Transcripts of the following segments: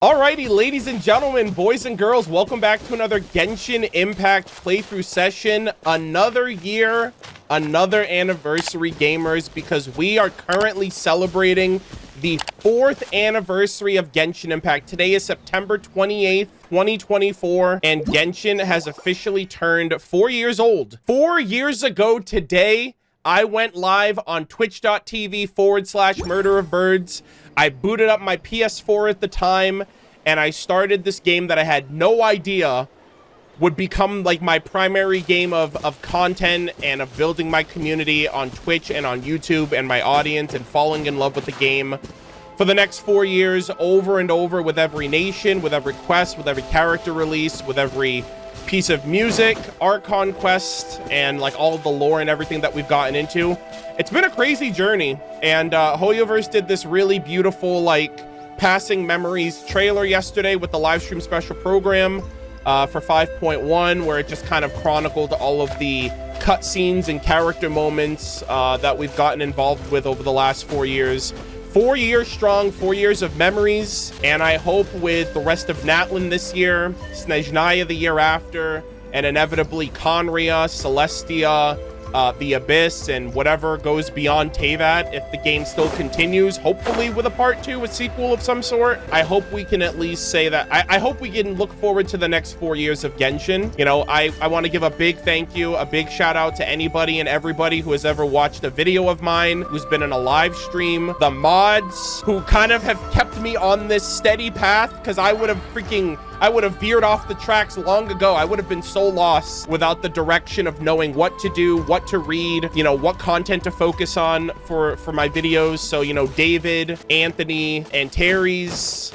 Alrighty, ladies and gentlemen, boys and girls, welcome back to another Genshin Impact playthrough session. Another year, another anniversary, gamers, because we are currently celebrating the 4th anniversary of Genshin Impact. Today is September 28th, 2024, and Genshin has officially turned 4 years old. 4 years ago today, I went live on twitch.tv/MurderofBirds. I booted up my PS4 at the time, and I started this game that I had no idea would become like my primary game of content and of building my community on Twitch and on YouTube and my audience and falling in love with the game for the next 4 years, over and over, with every nation, with every quest, with every character release, with every piece of music, art conquest, and like all of the lore and everything that we've gotten into. It's been a crazy journey, and Hoyoverse did this really beautiful like passing memories trailer yesterday with the live stream special program for 5.1, where it just kind of chronicled all of the cutscenes and character moments that we've gotten involved with over the last 4 years. 4 years strong, 4 years of memories, and I hope with the rest of Natlan this year, Snezhnaya the year after, and inevitably Conria, Celestia, the Abyss, and whatever goes beyond Teyvat, if the game still continues, hopefully with a part 2, a sequel of some sort. I hope we can at least say that. I hope we can look forward to the next 4 years of Genshin. You know, I want to give a big thank you, a big shout out to anybody and everybody who has ever watched a video of mine, who's been in a live stream, the mods who kind of have kept me on this steady path, because I would have veered off the tracks long ago. I would have been so lost without the direction of knowing what to do, what to read, you know, what content to focus on for my videos. So, you know, David, Anthony, and Terry's,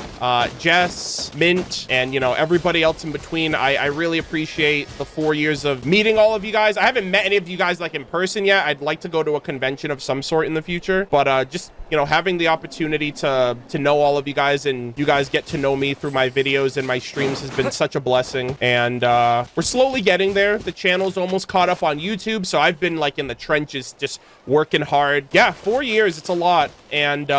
Jess, Mint, and, you know, everybody else in between. I really appreciate the 4 years of meeting all of you guys. I haven't met any of you guys like in person yet. I'd like to go to a convention of some sort in the future, but just, you know, having the opportunity to know all of you guys, and you guys get to know me through my videos and my streams, has been such a blessing. And we're slowly getting there. The channel's almost caught up on YouTube, so I've been like in the trenches just working hard. Yeah, 4 years, it's a lot. And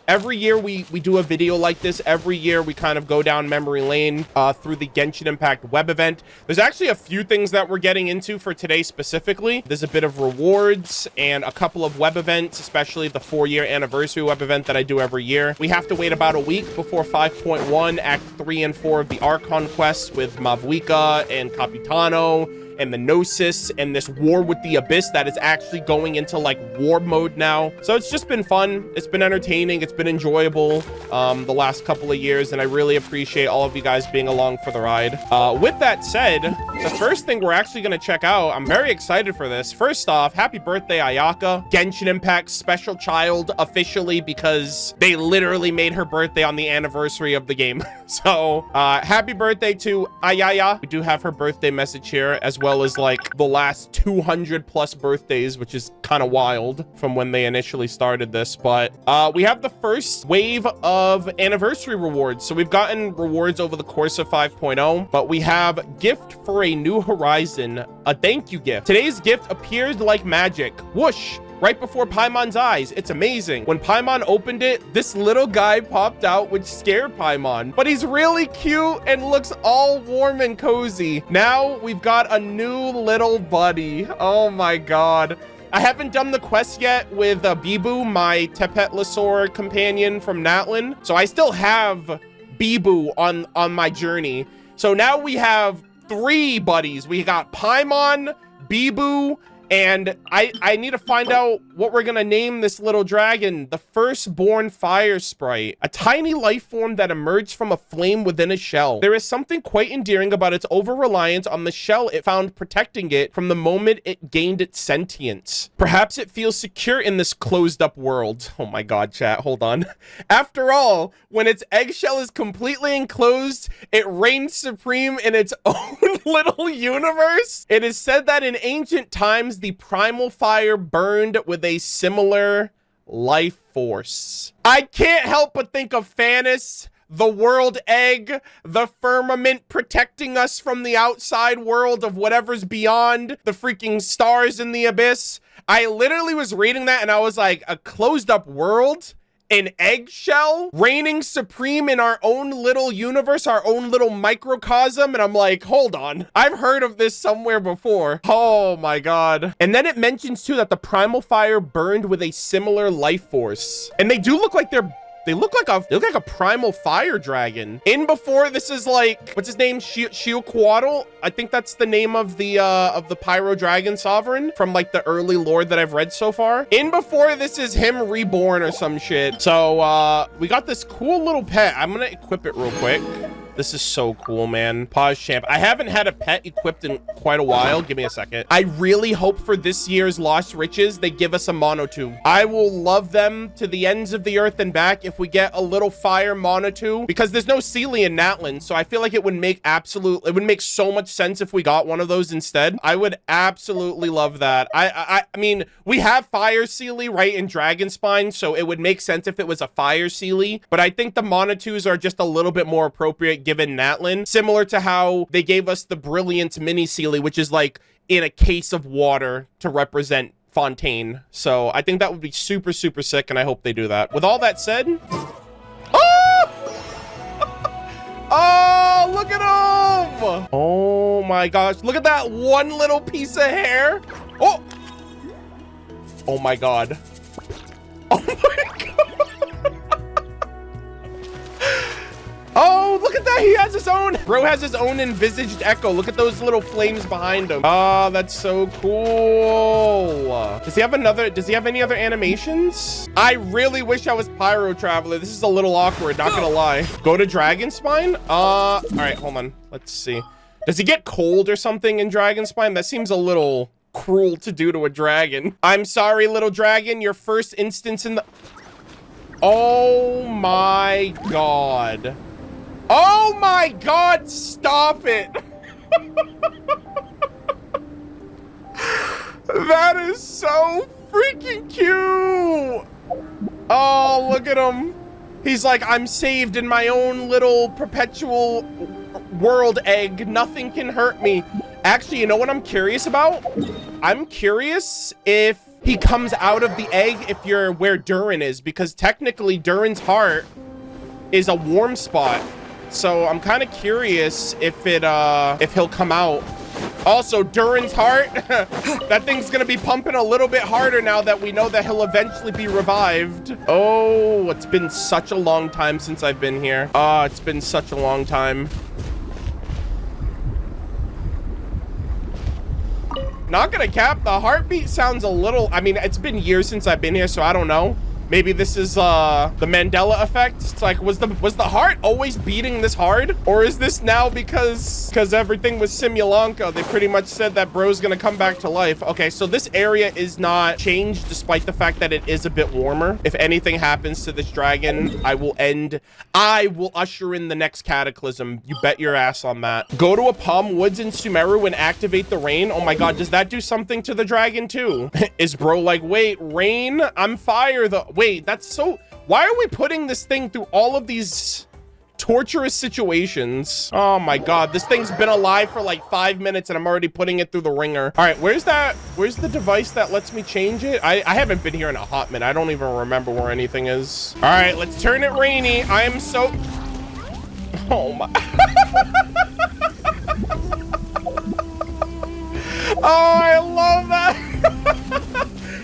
every year we do a video like this. Every year we kind of go down memory lane through the Genshin Impact web event. There's actually a few things that we're getting into for today specifically. There's a bit of rewards and a couple of web events, especially the 4-year anniversary web event that I do every year. We have to wait about a week before 5.1, Act 3 and 4 of the art conquest with Mavwika and Capitano and the Gnosis, and this war with the Abyss that is actually going into like war mode now. So it's just been fun. It's been entertaining. It's been enjoyable the last couple of years, and I really appreciate all of you guys being along for the ride. With that said, the first thing we're actually going to check out, I'm very excited for this. First off, happy birthday, Ayaka. Genshin Impact's special child officially, because they literally made her birthday on the anniversary of the game. So happy birthday to Ayaya. We do have her birthday message here, as well as like the last 200 plus birthdays, which is kind of wild from when they initially started this. But we have the first wave of anniversary rewards. So we've gotten rewards over the course of 5.0, but we have gift for a new horizon, a thank you gift. Today's gift appeared like magic. Whoosh! Right before Paimon's eyes. It's amazing. When Paimon opened it, this little guy popped out, which scared Paimon, but he's really cute and looks all warm and cozy. Now we've got a new little buddy. Oh my god. I haven't done the quest yet with Bibu, my Tepet Lasor companion from Natlan, so I still have Bibu on my journey. So now we have 3 buddies. We got Paimon, Bibu, and I need to find out what we're gonna name this little dragon. The firstborn fire sprite, a tiny life form that emerged from a flame within a shell. There is something quite endearing about its over-reliance on the shell it found protecting it from the moment it gained its sentience. Perhaps it feels secure in this closed-up world. Oh my god, chat, hold on. After all, when its eggshell is completely enclosed, it reigns supreme in its own little universe. It is said that in ancient times, the primal fire burned with a similar life force. I can't help but think of Fanis, the world egg, the firmament protecting us from the outside world of whatever's beyond the freaking stars in the abyss. I literally was reading that and I was like, a closed up world? an eggshell reigning supreme in our own little universe, our own little microcosm. And I'm like, hold on, I've heard of this somewhere before. Oh my God. And then it mentions too that the primal fire burned with a similar life force. And they do look like they look like a primal fire dragon. In before, this is like, what's his name? Shiokwaddle. I think that's the name of the pyro dragon sovereign from like the early lore that I've read so far. In before, this is him reborn or some shit. So we got this cool little pet. I'm gonna equip it real quick. This is so cool, man. Pause champ. I haven't had a pet equipped in quite a while. Give me a second. I really hope for this year's Lost Riches, they give us a monotube. I will love them to the ends of the earth and back if we get a little fire monotube, because there's no Sealy in Natlan. So I feel like it would make so much sense if we got one of those instead. I would absolutely love that. I mean, we have fire Sealy right in Dragonspine, so it would make sense if it was a fire Sealy, but I think the monotubes are just a little bit more appropriate given Natlan, similar to how they gave us the Brilliant mini Sealy, which is like in a case of water to represent Fontaine. So I think that would be super, super sick, and I hope they do that. With all that said, oh! Oh, look at him! Oh my gosh, look at that one little piece of hair. Oh! Oh my God. Oh my God. Oh, look at that. He has his own. Bro has his own envisaged echo. Look at those little flames behind him. Oh, that's so cool. Does he have any other animations? I really wish I was Pyro Traveler. This is a little awkward, not gonna lie. Go to Dragonspine? All right, hold on. Let's see. Does he get cold or something in Dragonspine? That seems a little cruel to do to a dragon. I'm sorry, little dragon. Your first instance in the... Oh my God. Oh my God, stop it. That is so freaking cute. Oh, look at him. He's like, I'm saved in my own little perpetual world egg. Nothing can hurt me. Actually, you know what I'm curious about? I'm curious if he comes out of the egg if you're where Durin is, because technically Durin's heart is a warm spot. So I'm kind of curious if he'll come out. Also, Durin's heart, that thing's gonna be pumping a little bit harder now that we know that he'll eventually be revived. Oh, it's been such a long time since I've been here. Oh, it's been such a long time. Not gonna cap, the heartbeat sounds a little, I mean, it's been years since I've been here, so I don't know. Maybe this is the Mandela effect. It's like, was the heart always beating this hard? Or is this now because everything was Simulanka? They pretty much said that bro's gonna come back to life. Okay, so this area is not changed despite the fact that it is a bit warmer. If anything happens to this dragon, I will usher in the next cataclysm. You bet your ass on that. Go to a Palm Woods in Sumeru and activate the rain. Oh my God, does that do something to the dragon too? Is bro like, wait, rain? I'm fire though. Wait, that's so... Why are we putting this thing through all of these torturous situations? Oh my God, this thing's been alive for like 5 minutes and I'm already putting it through the ringer. All right, where's the device that lets me change it? I haven't been here in a hot minute. I don't even remember where anything is. All right, let's turn it rainy. I am so... Oh my... Oh, I love that.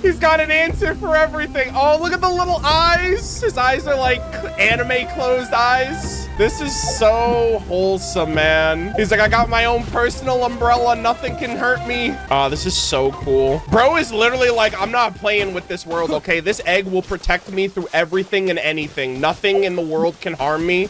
He's got an answer for everything. Oh, look at the little eyes. His eyes are like anime closed eyes. This is so wholesome, man. He's like, I got my own personal umbrella. Nothing can hurt me. Oh, this is so cool. Bro is literally like, I'm not playing with this world, okay? This egg will protect me through everything and anything. Nothing in the world can harm me,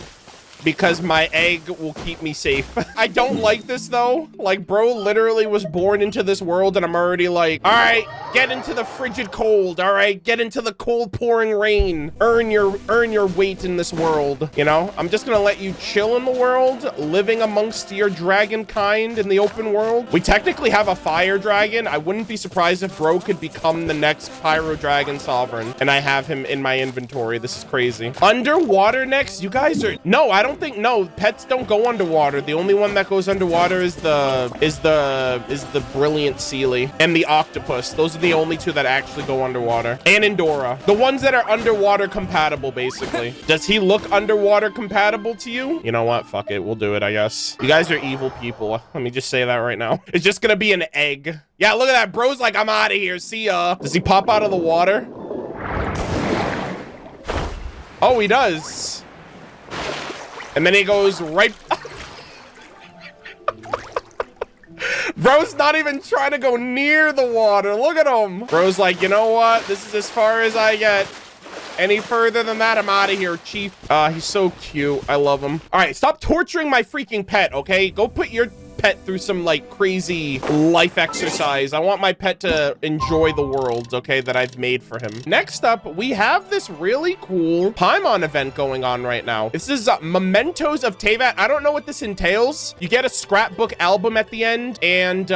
because my egg will keep me safe. I don't like this though. Like, bro literally was born into this world and I'm already like, all right, get into the frigid cold. All right, get into the cold pouring rain. Earn your weight in this world. You know, I'm just gonna let you chill in the world, living amongst your dragon kind in the open world. We technically have a fire dragon. I wouldn't be surprised if bro could become the next pyro dragon sovereign, and I have him in my inventory. This is crazy. Underwater next, you guys are, no, I don't don't think, no, pets don't go underwater. The only one that goes underwater is the brilliant Sealy and the octopus. Those are the only two that actually go underwater. And Endora. The ones that are underwater compatible, basically. Does he look underwater compatible to you? You know what? Fuck it. We'll do it, I guess. You guys are evil people. Let me just say that right now. It's just gonna be an egg. Yeah, look at that. Bro's like, I'm out of here. See ya. Does he pop out of the water? Oh, he does. And then he goes right... Bro's not even trying to go near the water. Look at him. Bro's like, you know what? This is as far as I get. Any further than that, I'm out of here, Chief. He's so cute. I love him. All right, stop torturing my freaking pet, okay? Go put your pet through some like crazy life exercise. I want my pet to enjoy the world, okay, that I've made for him. Next up, we have this really cool Paimon event going on right now. This is Mementos of Teyvat. I don't know what this entails. You get a scrapbook album at the end, and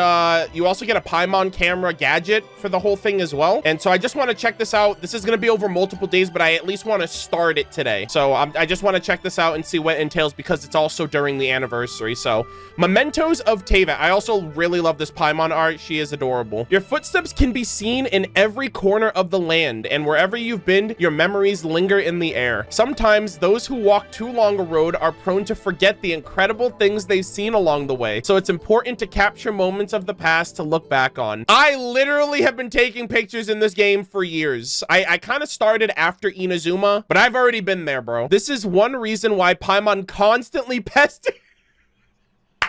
you also get a Paimon camera gadget for the whole thing as well. And so I just want to check this out. This is going to be over multiple days, but I at least want to start it today. So I just want to check this out and see what it entails because it's also during the anniversary. So Mementos of Teyvat. I also really love this Paimon art. She is adorable. Your footsteps can be seen in every corner of the land, and wherever you've been, your memories linger in the air. Sometimes those who walk too long a road are prone to forget the incredible things they've seen along the way. So it's important to capture moments of the past to look back on. I literally have been taking pictures in this game for years. I kind of started after Inazuma, but I've already been there, bro. This is one reason why Paimon constantly pester.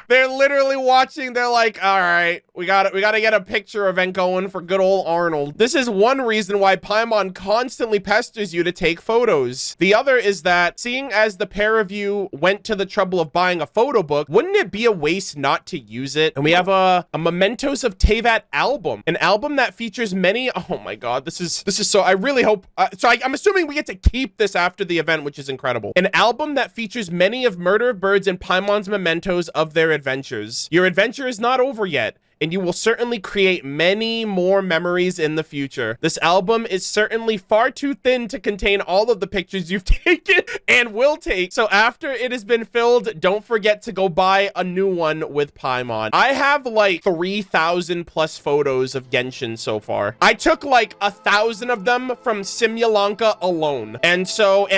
They're literally watching. They're like, all right, we gotta get a picture event going for good old Arnold. This is one reason why Paimon constantly pesters you to take photos. The other is that seeing as the pair of you went to the trouble of buying a photo book, wouldn't it be a waste not to use it? And we have a Mementos of Teyvat album, an album that features many, oh my God, this is so, I really hope, I'm assuming we get to keep this after the event, which is incredible. An album that features many of Murder-of-Birds and Paimon's mementos of their adventures. Your adventure is not over yet, and you will certainly create many more memories in the future. This album is certainly far too thin to contain all of the pictures you've taken and will take. So after it has been filled, don't forget to go buy a new one with Paimon. I have like 3,000 plus photos of Genshin so far. I took like 1,000 of them from Simulanka alone. And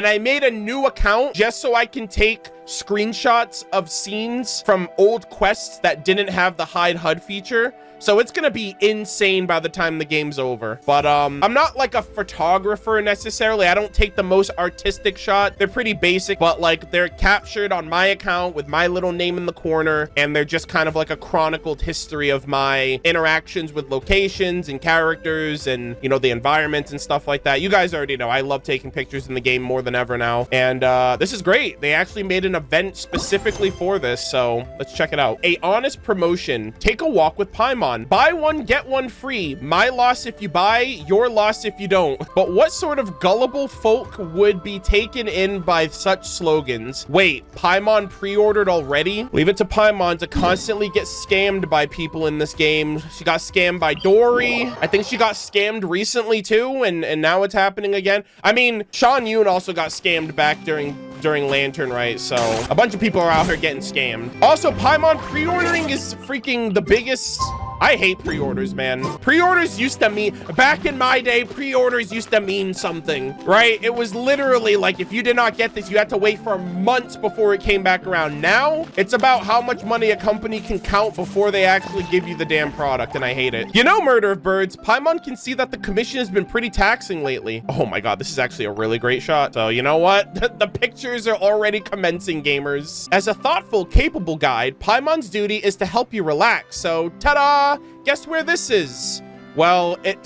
I made a new account just so I can take screenshots of scenes from old quests that didn't have the hide HUD feature. So it's gonna be insane by the time the game's over. But I'm not like a photographer necessarily. I don't take the most artistic shot. They're pretty basic, but like they're captured on my account with my little name in the corner, and they're just kind of like a chronicled history of my interactions with locations and characters and, you know, the environment and stuff like that. You guys already know I love taking pictures in the game more than ever now. And this is great. They actually made an event specifically for this, so let's check it out. A honest promotion. Take a walk with Paimon. Buy one, get one free. My loss if you buy, your loss if you don't. But what sort of gullible folk would be taken in by such slogans? Wait, Paimon pre-ordered already? Leave it to Paimon to constantly get scammed by people in this game. She got scammed by Dory. I think she got scammed recently too, and now it's happening again. I mean, Sean Yoon also got scammed back during Lantern, right? So a bunch of people are out here getting scammed. Also, Paimon pre-ordering is freaking the biggest. I hate pre-orders, man. Pre-orders used to mean, back in my day, pre-orders used to mean something, right? It was literally like, if you did not get this, you had to wait for months before it came back around. Now, it's about how much money a company can count before they actually give you the damn product, and I hate it. You know, Murder of Birds, Paimon can see that the commission has been pretty taxing lately. Oh my God, this is actually a really great shot. So you know what? The pictures are already commencing, gamers. As a thoughtful, capable guide, Paimon's duty is to help you relax. So, ta-da! Guess where this is? Well, it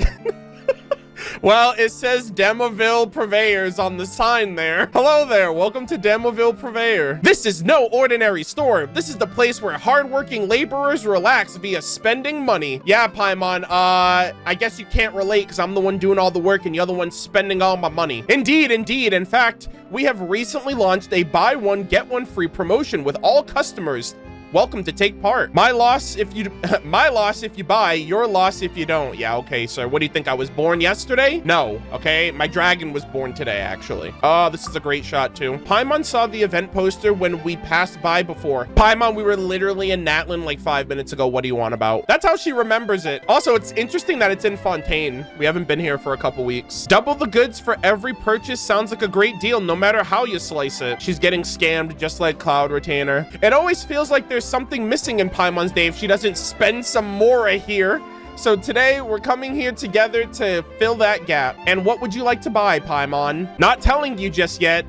says Demoville Purveyors on the sign there. Hello there, welcome to Demoville Purveyor. This is no ordinary store. This is the place where hardworking laborers relax via spending money. Yeah, Paimon, I guess you can't relate because I'm the one doing all the work and the other one's spending all my money. Indeed, indeed. In fact, we have recently launched a buy one, get one free promotion with all customers. welcome to take part. My loss if you my loss if you buy, your loss if you don't. Yeah, okay, sir. What do you think? I was born yesterday? No, okay. My dragon was born today, actually. Oh, this is a great shot too. Paimon saw the event poster when we passed by before. Paimon, we were literally in Natlin like 5 minutes ago. What do you want about? That's how she remembers it. Also, it's interesting that it's in Fontaine. We haven't been here for a couple weeks. Double the goods for every purchase sounds like a great deal, no matter how you slice it. She's getting scammed just like Cloud Retainer. It always feels like there's something missing in Paimon's day if she doesn't spend some more here. So today we're coming here together to fill that gap. And what would you like to buy, Paimon? Not telling you just yet.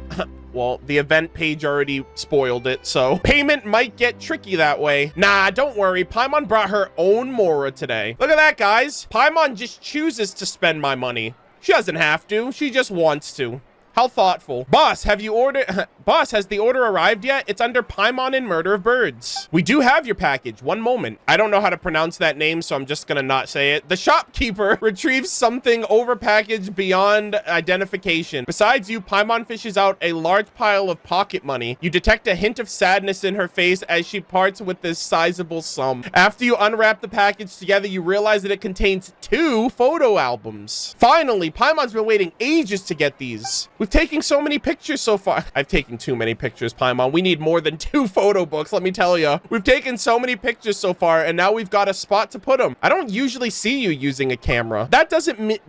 Well, the event page already spoiled it, so payment might get tricky that way. Nah, don't worry. Paimon brought her own Mora today. Look at that, guys. Paimon just chooses to spend my money. She doesn't have to. She just wants to. How thoughtful. Boss, have you ordered... Boss, has the order arrived yet? It's under Paimon and Murder of Birds. We do have your package. One moment. I don't know how to pronounce that name, so I'm just gonna not say it. The shopkeeper retrieves something overpackaged beyond identification. Besides you, Paimon fishes out a large pile of pocket money. You detect a hint of sadness in her face as she parts with this sizable sum. After you unwrap the package together, you realize that it contains 2 photo albums. Finally, Paimon's been waiting ages to get these. We've taken so many pictures so far. I've taken too many pictures, Paimon. We need more than 2 photo books, let me tell you. We've taken so many pictures so far, and now we've got a spot to put them. I don't usually see you using a camera. That doesn't mean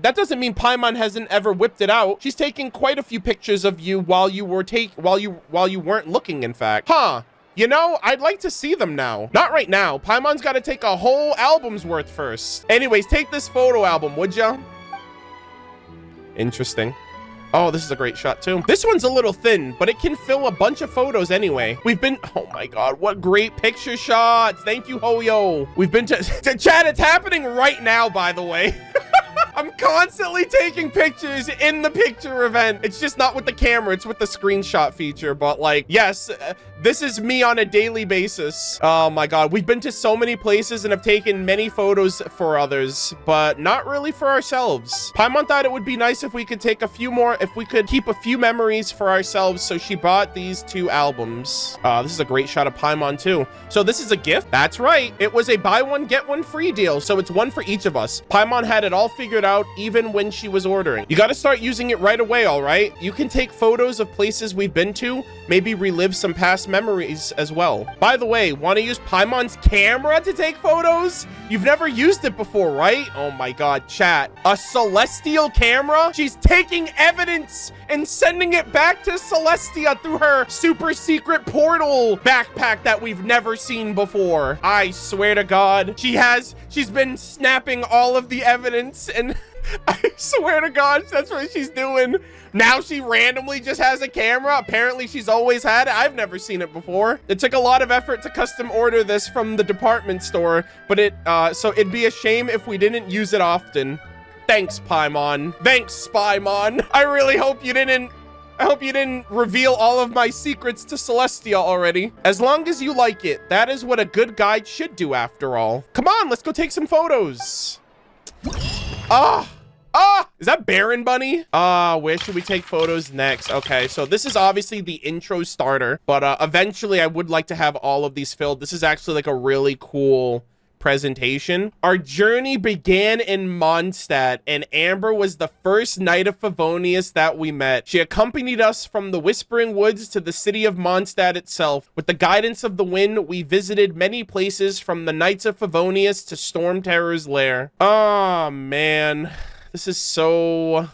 Paimon hasn't ever whipped it out. She's taken quite a few pictures of you while you weren't looking, in fact. Huh. You know, I'd like to see them now. Not right now. Paimon's got to take a whole album's worth first. Anyways, take this photo album, would ya? Interesting. Oh, this is a great shot too. This one's a little thin, but it can fill a bunch of photos anyway. We've been, oh my God, what great picture shots. Thank you, Hoyo. We've been to chat, it's happening right now, by the way. I'm constantly taking pictures in the picture event. It's just not with the camera, it's with the screenshot feature. But like, yes, this is me on a daily basis. Oh my God, we've been to so many places and have taken many photos for others, but not really for ourselves. Paimon thought it would be nice if we could take a few more, if we could keep a few memories for ourselves. So she bought these 2 albums. This is a great shot of Paimon too. So this is a gift? That's right. It was a buy one, get one free deal. So it's one for each of us. Paimon had it all figured out even when she was ordering. You got to start using it right away, all right? You can take photos of places we've been to, maybe relive some past memories as well. By the way, want to use Paimon's camera to take photos? You've never used it before, right? Oh my God, chat. A celestial camera? She's taking evidence and sending it back to Celestia through her super secret portal backpack that we've never seen before. I swear to God, she's been snapping all of the evidence, and I swear to God, that's what she's doing. Now she randomly just has a camera. Apparently she's always had it. I've never seen it before. It took a lot of effort to custom order this from the department store, but so it'd be a shame if we didn't use it often. Thanks, Paimon. Thanks, Spymon. I really hope you didn't reveal all of my secrets to Celestia already. As long as you like it, that is what a good guide should do after all. Come on, let's go take some photos. Is that Baron Bunny? Where should we take photos next? Okay, so this is obviously the intro starter, but eventually I would like to have all of these filled. This is actually like a really cool presentation. Our journey began in Mondstadt, and Amber was the first Knight of Favonius that we met. She accompanied us from the Whispering Woods to the city of Mondstadt itself. With the guidance of the wind, we visited many places from the Knights of Favonius to Storm Terror's lair. Oh man, this is so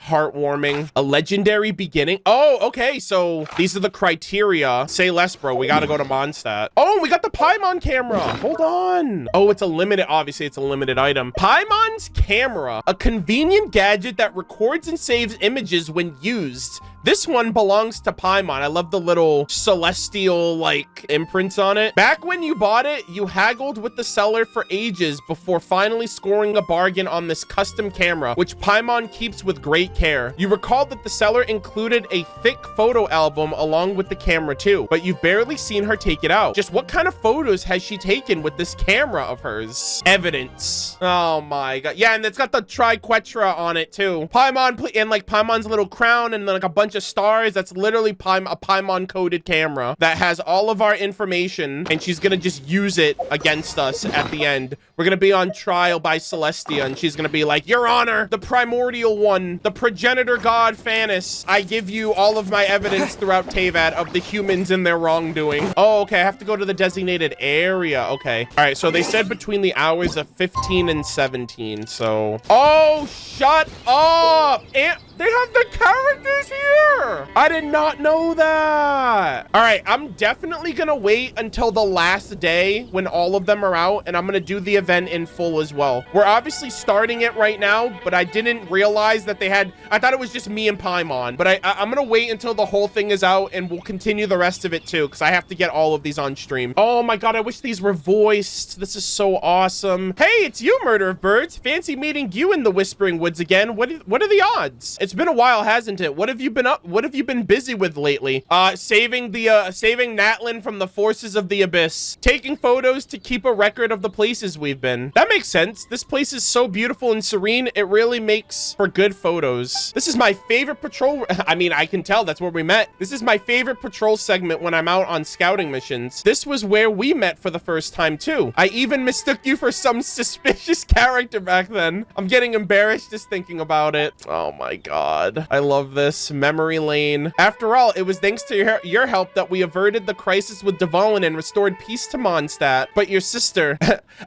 heartwarming. A legendary beginning. Oh, okay, so these are the criteria. Say less, bro. We gotta go to Mondstadt. Oh, we got the Paimon camera. Hold on. Oh, it's a limited, obviously it's a limited item. Paimon's camera, a convenient gadget that records and saves images when used. This one belongs to Paimon. I love the little celestial like imprints on it. Back when you bought it, you haggled with the seller for ages before finally scoring a bargain on this custom camera, which Paimon keeps with great care. You recall that the seller included a thick photo album along with the camera too, but you've barely seen her take it out. Just what kind of photos has she taken with this camera of hers? Evidence. Oh my God. Yeah, and it's got the triquetra on it too. Paimon, and like Paimon's little crown, and then like a bunch of of stars. That's literally a Paimon coded camera that has all of our information, and she's gonna just use it against us at the end. We're gonna be on trial by Celestia, and she's gonna be like, Your Honor, the primordial one, the progenitor god Phanis, I give you all of my evidence throughout Teyvat of the humans in their wrongdoing. Oh, okay, I have to go to the designated area. Okay. All right, so they said between the hours of 15 and 17, so... Oh, shut up! And they have the characters here! I did not know that! All right, I'm definitely gonna wait until the last day when all of them are out, and I'm gonna do the event in full as well. We're obviously starting it right now, but I didn't realize that they had... I thought it was just me and Paimon, but I'm gonna wait until the whole thing is out, and we'll continue the rest of it too, because I have to get all of these on stream. Oh my god, I wish these were voiced. This is so awesome. Hey, it's you, Murder of Birds. Fancy meeting you in the Whispering Woods again. What are the odds? It's been a while, hasn't it? What have you been up? What have you been busy with lately? Saving Natlin from the forces of the abyss. Taking photos to keep a record of the places we've been. That makes sense. This place is so beautiful and serene. It really makes for good photos. This is my favorite patrol. I mean, I can tell that's where we met. This is my favorite patrol segment when I'm out on scouting missions. This was where we met for the first time too. I even mistook you for some suspicious character back then. I'm getting embarrassed just thinking about it. Oh my god. I love this. Memory lane. After all, it was thanks to your help that we averted the crisis with Dvalin and restored peace to Mondstadt. But your sister...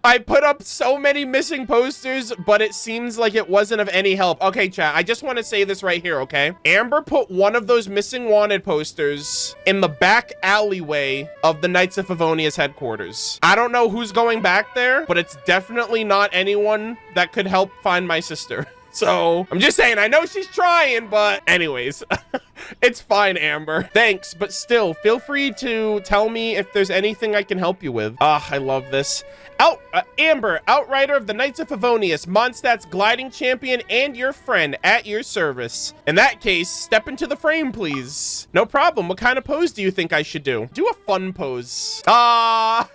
I put up so many missing posters, but it seems like it wasn't of any help. Okay, chat, I just want to say this right here, okay? Amber put one of those missing wanted posters in the back alleyway of the Knights of Favonia's headquarters. I don't know who's going back there, but it's definitely not anyone that could help find my sister. So I'm just saying, I know she's trying, but anyways, it's fine, Amber. Thanks, but still, feel free to tell me if there's anything I can help you with. I love this. Amber, Outrider of the Knights of Favonius, Mondstadt's gliding champion and your friend, at your service. In that case, step into the frame, please. No problem. What kind of pose do you think I should do? Do a fun pose. Oh,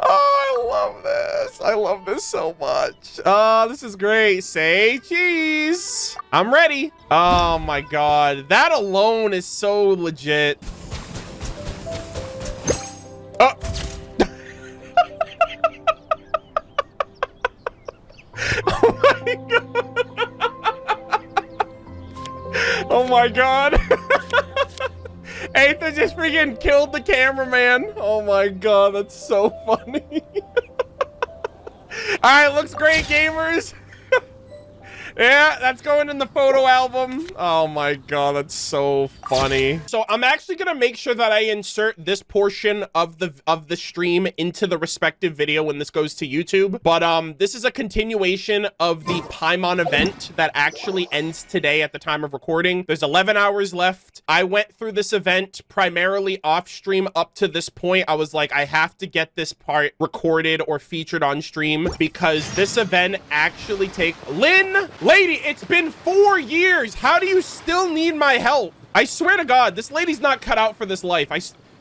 I love this. I love this so much. Oh, this is great. Say cheese. I'm ready. Oh my god. That alone is so legit. Oh. Oh my god. Oh my god. Aether just freaking killed the cameraman. Oh my god, that's so funny. Alright, looks great, gamers. Yeah, that's going in the photo album. Oh my god, that's so funny. So I'm actually gonna make sure that I insert this portion of the stream into the respective video when this goes to YouTube. But this is a continuation of the Paimon event that actually ends today at the time of recording. There's 11 hours left. I went through this event primarily off stream up to this point. I was like, I have to get this part recorded or featured on stream because this event actually Lynn! Lady, it's been 4 years. How do you still need my help? I swear to God, this lady's not cut out for this life.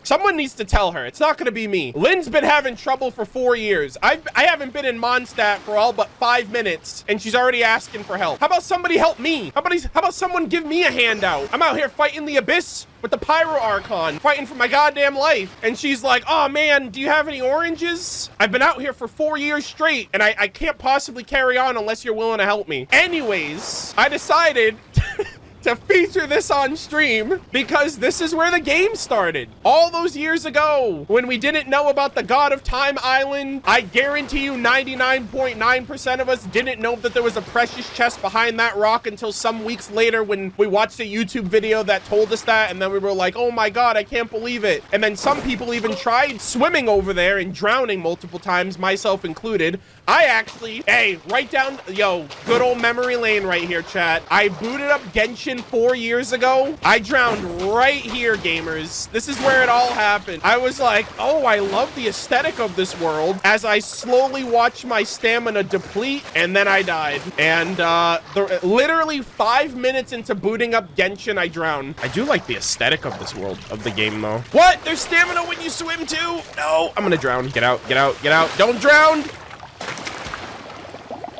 Someone needs to tell her. It's not going to be me. Lynn's been having trouble for 4 years. I haven't been in Mondstadt for all but 5 minutes, and she's already asking for help. How about somebody help me? How about someone give me a handout? I'm out here fighting the abyss with the Pyro Archon, fighting for my goddamn life. And she's like, oh man, do you have any oranges? I've been out here for 4 years straight, and I can't possibly carry on unless you're willing to help me. Anyways, I decided to feature this on stream because this is where the game started. All those years ago, when we didn't know about the God of Time Island, I guarantee you 99.9% of us didn't know that there was a precious chest behind that rock until some weeks later when we watched a YouTube video that told us that, and then we were like, oh my god, I can't believe it. And then some people even tried swimming over there and drowning multiple times, myself included. I actually, hey, write down, yo, good old memory lane right here, chat. I booted up Genshin 4 years ago. I drowned right here, gamers. This is where it all happened. I was like, oh, I love the aesthetic of this world, as I slowly watched my stamina deplete, and then I died. And literally 5 minutes into booting up Genshin, I drowned. I do like the aesthetic of this world, of the game, though. What? There's stamina when you swim, too? No, I'm gonna drown. Get out, get out, get out. Don't drown!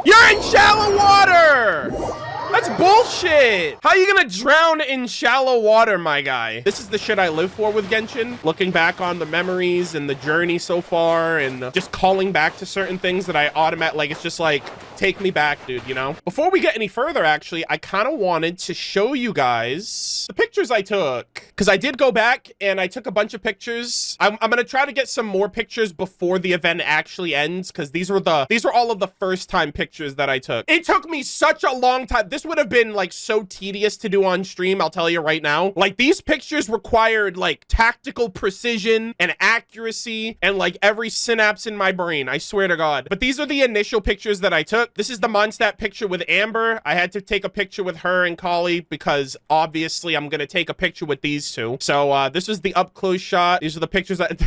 You're in shallow water! That's bullshit. How are you gonna drown in shallow water, my guy? This is the shit I live for with Genshin. Looking back on the memories and the journey so far and just calling back to certain things that I automatically, like, it's just like, take me back, dude, you know? Before we get any further, actually, I kind of wanted to show you guys the pictures I took. Because I did go back and I took a bunch of pictures. I'm gonna try to get some more pictures before the event actually ends, because these were all of the first time pictures that I took. It took me such a long time. This would have been like so tedious to do on stream, I'll tell you right now. Like, these pictures required like tactical precision and accuracy and like every synapse in my brain, I swear to God. But these are the initial pictures that I took. This is the Mondstadt picture with Amber. I had to take a picture with her and Kali because obviously I'm gonna take a picture with these two. So this was the up close shot. These are the pictures that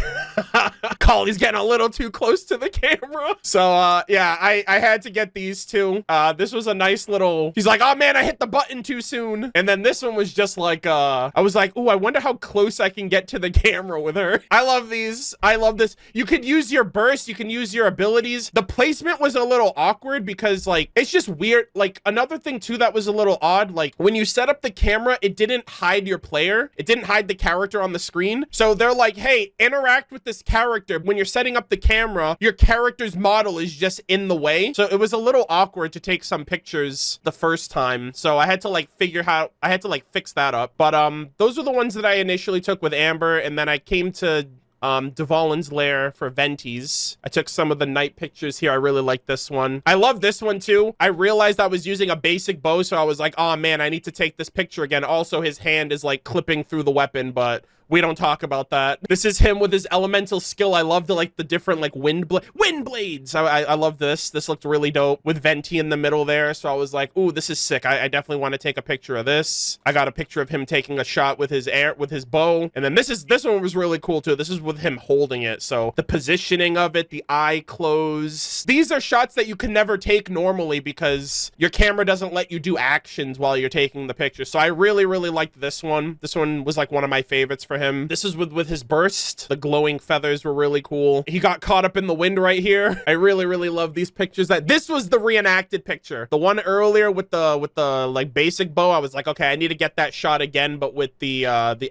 Kali's getting a little too close to the camera. So yeah, I had to get these two. This was a nice little, she's like, oh man, I hit the button too soon. And then this one was just like, I was like, oh, I wonder how close I can get to the camera with her. I love these. I love this. You could use your burst. You can use your abilities. The placement was a little awkward because like, it's just weird. Like, another thing too that was a little odd, like when you set up the camera, it didn't hide your player. It didn't hide the character on the screen. So they're like, hey, interact with this character. When you're setting up the camera, your character's model is just in the way. So it was a little awkward to take some pictures the first time. So I had to like fix that up. But those are the ones that I initially took with Amber, and then I came to Dvalin's lair for Venties. I took some of the night pictures here. I really like this one. I love this one too. I realized I was using a basic bow, so I was like, oh man, I need to take this picture again. Also, his hand is like clipping through the weapon, but we don't talk about that. This is him with his elemental skill. I love the different like wind blades. I love this. This looked really dope with Venti in the middle there. So I was like, ooh, this is sick. I definitely want to take a picture of this. I got a picture of him taking a shot with his bow. And then this one was really cool too. This is with him holding it. So the positioning of it, the eye close. These are shots that you can never take normally because your camera doesn't let you do actions while you're taking the picture. So I really, really liked this one. This one was like one of my favorites for him. This is with his burst. The glowing feathers were really cool. He got caught up in the wind right here. I really, really love these pictures. This was the reenacted picture. The one earlier with the like basic bow, I was like, okay, I need to get that shot again, but with the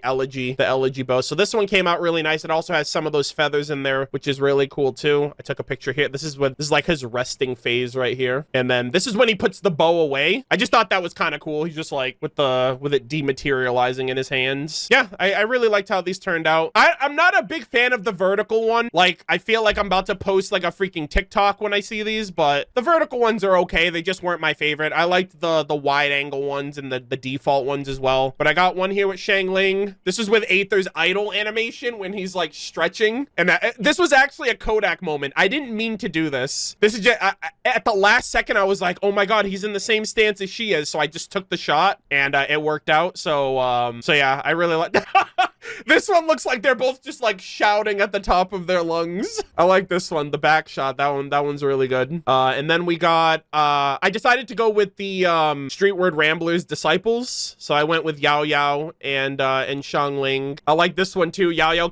elegy bow. So this one came out really nice. It also has some of those feathers in there, which is really cool too. I took a picture here. This is like his resting phase right here. And then this is when he puts the bow away. I just thought that was kind of cool. He's just like with it dematerializing in his hands. Yeah, I really liked how these turned out. I'm not a big fan of the vertical one. Like, I feel like I'm about to post like a freaking TikTok when I see these, but the vertical ones are okay. They just weren't my favorite. I liked the wide angle ones and the default ones as well. But I got one here with Shangling. This is with Aether's idle animation when he's like stretching. And this was actually a Kodak moment. I didn't mean to do this. This is just, at the last second, I was like, oh my God, he's in the same stance as she is. So I just took the shot and it worked out. So yeah, I really like this one looks like they're both just like shouting at the top of their lungs. I like this one, the back shot. That one's really good. And then we got, I decided to go with the Streetward Ramblers Disciples. So I went with Yao Yao and Shangling. I like this one too. Yao Yao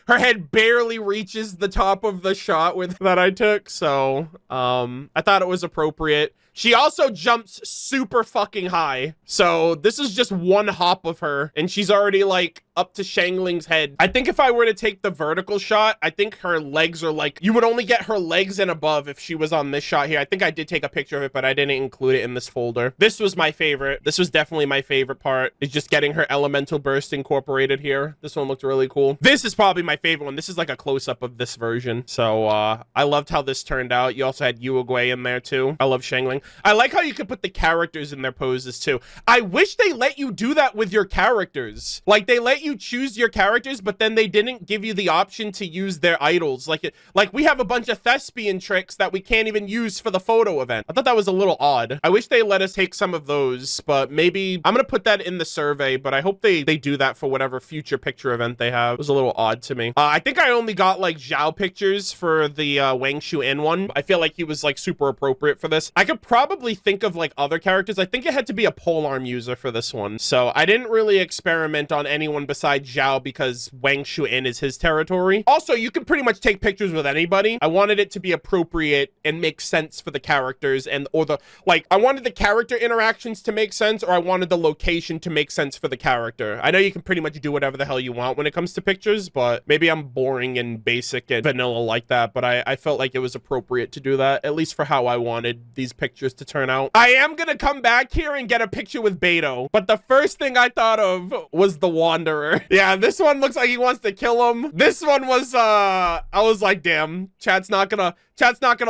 her head barely reaches the top of the shot that I took. So I thought it was appropriate. She also jumps super fucking high. So this is just one hop of her and she's already like up to Shangling's head. I think if I were to take the vertical shot, I think her legs are like, you would only get her legs and above if she was on this shot here. I think I did take a picture of it, but I didn't include it in this folder. This was my favorite. This was definitely my favorite part, is just getting her elemental burst incorporated here. This one looked really cool. This is probably my favorite one. This is like a close-up of this version. So I loved how this turned out. You also had Uruguay in there too. I love Shangling. I like how you could put the characters in their poses too. I wish they let you do that with your characters. Like, they let you choose your characters, but then they didn't give you the option to use their idols. Like we have a bunch of thespian tricks that we can't even use for the photo event. I thought that was a little odd. I wish they let us take some of those, but maybe I'm gonna put that in the survey, but I hope they do that for whatever future picture event they have. It was a little odd to me. I think I only got like Zhao pictures for the Wang Shu-en one. I feel like he was like super appropriate for this. I could probably think of like other characters. I think it had to be a polearm user for this one. So I didn't really experiment on anyone besides besides Zhao because Wang Shuin is his territory. Also, you can pretty much take pictures with anybody. I wanted it to be appropriate and make sense for the characters I wanted the character interactions to make sense, or I wanted the location to make sense for the character. I know you can pretty much do whatever the hell you want when it comes to pictures, but maybe I'm boring and basic and vanilla like that, but I felt like it was appropriate to do that, at least for how I wanted these pictures to turn out. I am gonna come back here and get a picture with Beto, but the first thing I thought of was the Wanderer. Yeah, this one looks like he wants to kill him. This one was, I was like, damn, chat's not gonna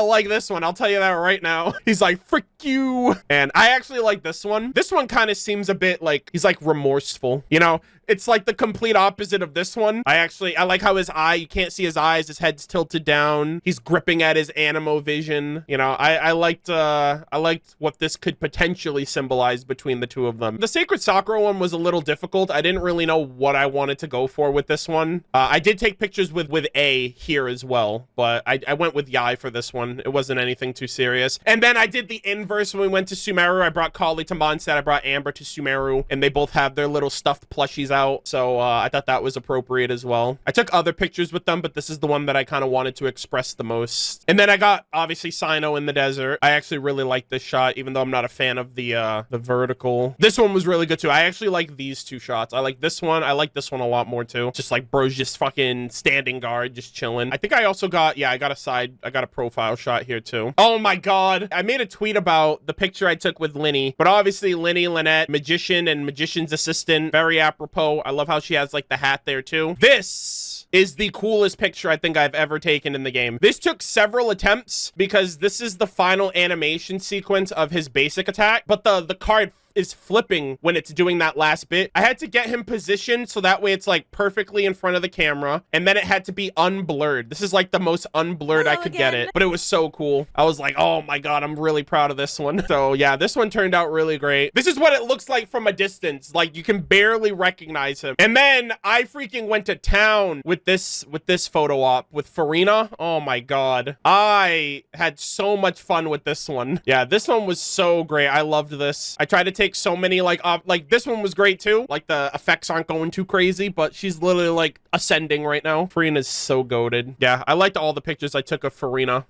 like this one. I'll tell you that right now. He's like, frick you. And I actually like this one. This one kind of seems a bit like he's like remorseful, you know? It's like the complete opposite of this one. I like how his eye, you can't see his eyes, his head's tilted down. He's gripping at his animo vision. You know, I liked what this could potentially symbolize between the two of them. The Sacred Sakura one was a little difficult. I didn't really know what I wanted to go for with this one. I did take pictures with A here as well, but I went with Yai for this one. It wasn't anything too serious. And then I did the inverse when we went to Sumeru. I brought Kali to Mondstadt. I brought Amber to Sumeru, and they both have their little stuffed plushies out. So I thought that was appropriate as well. I took other pictures with them, but this is the one that I kind of wanted to express the most. And then I got obviously Sino in the desert. I actually really like this shot, even though I'm not a fan of the vertical. This one was really good too. I actually like these two shots. I like this one. I like this one a lot more too. Just like bro's just fucking standing guard, just chilling. I think I also got, yeah, I got a profile shot here too. Oh my God. I made a tweet about the picture I took with Linny, but obviously Linny, Lynette, magician and magician's assistant, very apropos. I love how she has like the hat there too. This is the coolest picture I think I've ever taken in the game. This took several attempts because this is the final animation sequence of his basic attack, but the card is flipping when it's doing that last bit. I had to get him positioned so that way it's like perfectly in front of the camera, and then it had to be unblurred. This is like the most unblurred I could get it, but it was so cool. I was like, oh my God, I'm really proud of this one. So yeah, this one turned out really great. This is what it looks like from a distance. Like you can barely recognize him. And then I freaking went to town with this photo op with Farina. Oh my God. I had so much fun with this one. Yeah, this one was so great. I loved this. I tried to take so many like this one was great too. Like the effects aren't going too crazy, but she's literally like ascending right now. Farina's so goated. Yeah, I liked all the pictures I took of Farina.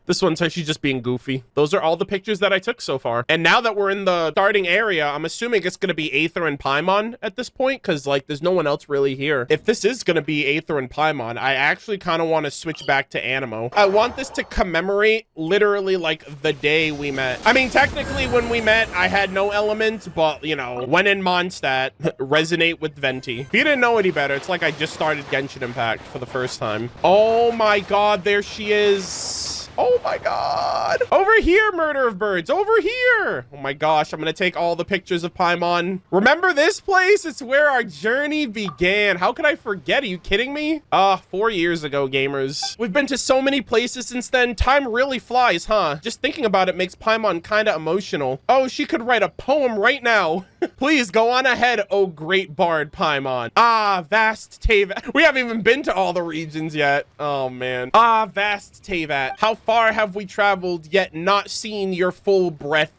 This one says she's just being goofy. Those are all the pictures that I took so far. And now that we're in the starting area, I'm assuming it's going to be Aether and Paimon at this point, because like there's no one else really here. If this is going to be Aether and Paimon, I actually kind of want to switch back to Animo. I want this to commemorate literally like the day we met. I mean, technically when we met, I had no element, but you know, when in Mondstadt, resonate with Venti. If you didn't know any better, it's like I just started Genshin Impact for the first time. Oh my God, there she is. Oh my God. Over here, Murder of Birds. Over here. Oh my gosh. I'm going to take all the pictures of Paimon. Remember this place? It's where our journey began. How could I forget? Are you kidding me? 4 years ago, gamers. We've been to so many places since then. Time really flies, huh? Just thinking about it makes Paimon kind of emotional. Oh, she could write a poem right now. Please go on ahead, oh great bard Paimon. Ah, vast Teyvat. We haven't even been to all the regions yet. Oh man. Ah, vast Teyvat. How far have we traveled yet not seen your full breadth?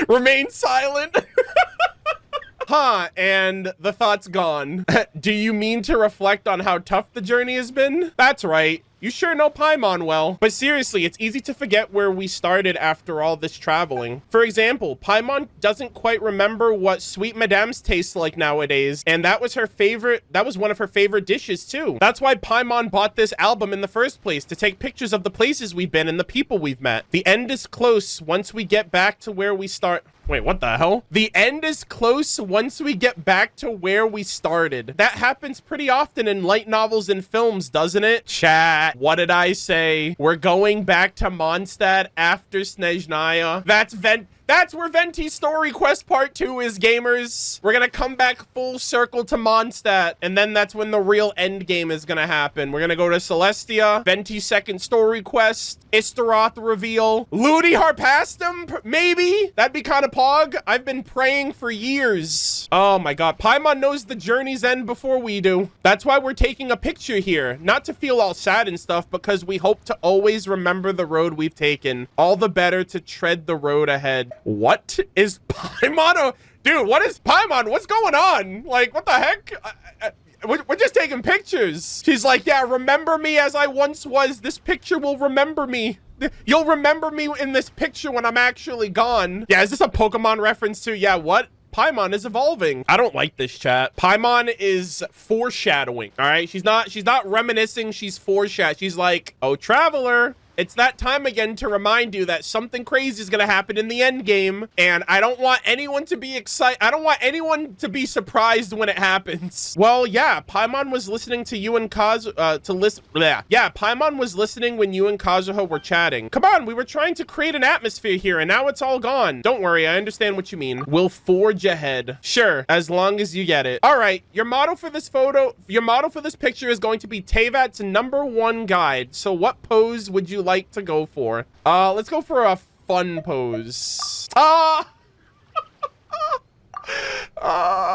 Remain silent. Huh, and the thought's gone. Do you mean to reflect on how tough the journey has been? That's right. You sure know Paimon well. But seriously, it's easy to forget where we started after all this traveling. For example, Paimon doesn't quite remember what sweet madames taste like nowadays, and that was one of her favorite dishes too. That's why Paimon bought this album in the first place, to take pictures of the places we've been and the people we've met. The end is close once we get back to where we start. Wait, what the hell? The end is close once we get back to where we started. That happens pretty often in light novels and films, doesn't it? Chat, what did I say? We're going back to Mondstadt after Snezhnaya. That's where Venti's story quest part 2 is, gamers. We're gonna come back full circle to Mondstadt, and then that's when the real end game is gonna happen. We're gonna go to Celestia, Venti's second story quest, Istaroth reveal, Ludi Harpastum, maybe? That'd be kind of pog. I've been praying for years. Oh my God, Paimon knows the journey's end before we do. That's why we're taking a picture here. Not to feel all sad and stuff, because we hope to always remember the road we've taken. All the better to tread the road ahead. What is Paimon? Dude, what is Paimon? What's going on? Like, what the heck? We're just taking pictures. She's like, yeah, remember me as I once was. This picture will remember me. You'll remember me in this picture when I'm actually gone. Yeah, is this a Pokemon reference too? Yeah, what? Paimon is evolving. I don't like this, chat. Paimon is foreshadowing, all right? She's not reminiscing, she's foreshadowing. She's like, oh, traveler, it's that time again to remind you that something crazy is gonna happen in the end game, and I don't want anyone to be excited. I don't want anyone to be surprised when it happens. Well, yeah, Paimon was listening to you and Yeah, Paimon was listening when you and Kazuha were chatting. Come on, we were trying to create an atmosphere here, and now it's all gone. Don't worry, I understand what you mean. We'll forge ahead. Sure, as long as you get it. All right, your model for this picture is going to be Teyvat's #1 guide. So what pose would you like to go for? Let's go for a fun pose.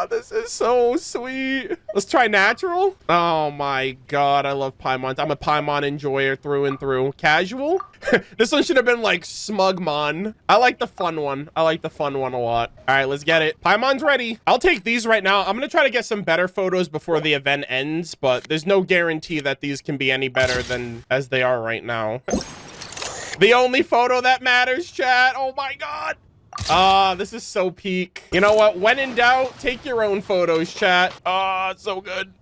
This is so sweet. Let's try natural. Oh my god, I love Paimon. I'm a Paimon enjoyer through and through. Casual? This one should have been like Smugmon. I like the fun one. I like the fun one a lot. All right, let's get it. Paimon's ready. I'll take these right now. I'm gonna try to get some better photos before the event ends, but there's no guarantee that these can be any better than as they are right now. The only photo that matters, chat. Oh my god. This is so peak. You know what? When in doubt, take your own photos, chat. So good.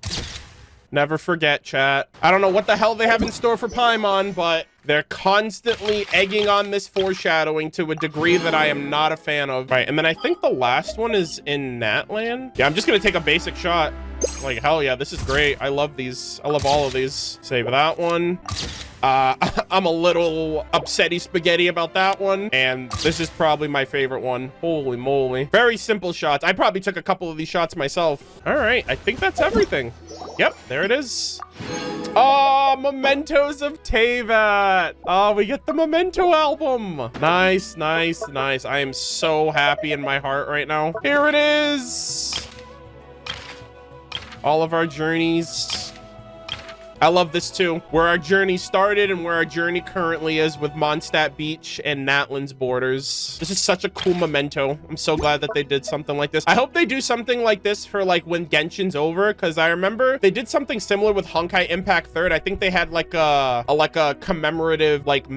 Never forget, chat. I don't know what the hell they have in store for Paimon, but they're constantly egging on this foreshadowing to a degree that I am not a fan of. Right, and then I think the last one is in Natland. Yeah, I'm just gonna take a basic shot. Like, hell yeah, this is great. I love these. I love all of these. Save that one. I'm a little upsetty spaghetti about that one, and this is probably my favorite one. Holy moly. Very simple shots. I probably took a couple of these shots myself. All right, I think that's everything. Yep, there it is. Oh, mementos of Teyvat. Oh, we get the memento album. Nice, nice, nice. I am so happy in my heart right now. Here it is. All of our journeys. I love this too, where our journey started and where our journey currently is with Mondstadt Beach and Natland's borders. This is such a cool memento. I'm so glad that they did something like this. I hope they do something like this for like when Genshin's over, because I remember they did something similar with Honkai Impact 3rd. I think they had like a commemorative like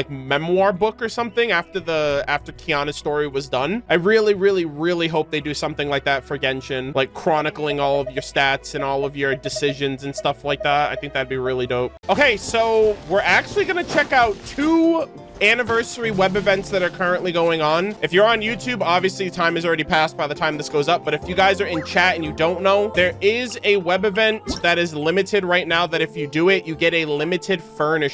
memoir book or something after Kiana's story was done. I really, really, really hope they do something like that for Genshin, like chronicling all of your stats and all of your decisions and stuff like that. I think that'd be really dope. Okay, so we're actually gonna check out 2 anniversary web events that are currently going on. If you're on YouTube, obviously time is already passed by the time this goes up, but if you guys are in chat and you don't know, there is a web event that is limited right now that if you do it, you get a limited you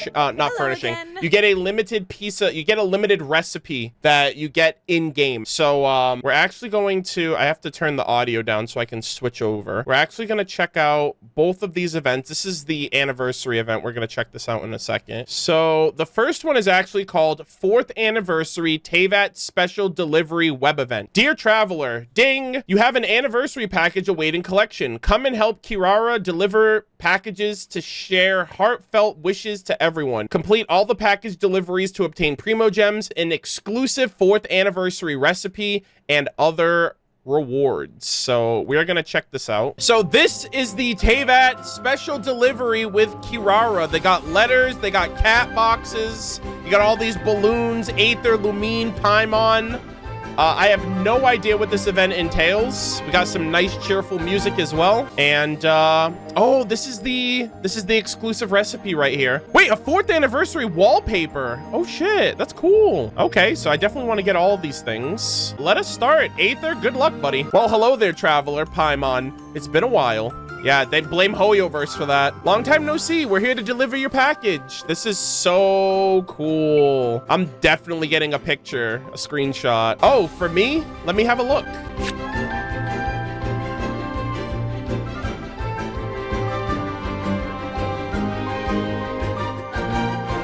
get a limited you get a limited recipe that you get in game. So we're actually going to, I have to turn the audio down so I can switch over. We're actually going to check out both of these events. This is the anniversary event. We're going to check this out in a second. So the first one is actually called 4th Anniversary Teyvat Special Delivery Web Event. Dear Traveler, ding! You have an anniversary package awaiting collection. Come and help Kirara deliver packages to share heartfelt wishes to everyone. Complete all the package deliveries to obtain Primo Gems, an exclusive 4th Anniversary recipe, and other rewards. So we're gonna check this out. So this is the Teyvat special delivery with Kirara. They got letters, they got cat boxes, you got all these balloons, Aether, Lumine, Paimon. I have no idea what this event entails. We got some nice cheerful music as well. And oh, this is the exclusive recipe right here. Wait, a 4th anniversary wallpaper. Oh shit, that's cool. Okay, so I definitely want to get all of these things. Let us start. Aether, good luck, buddy. Well, hello there, traveler, Paimon. It's been a while. Yeah, they blame Hoyoverse for that. Long time no see. We're here to deliver your package. This is so cool. I'm definitely getting a picture, a screenshot. Oh, for me? Let me have a look.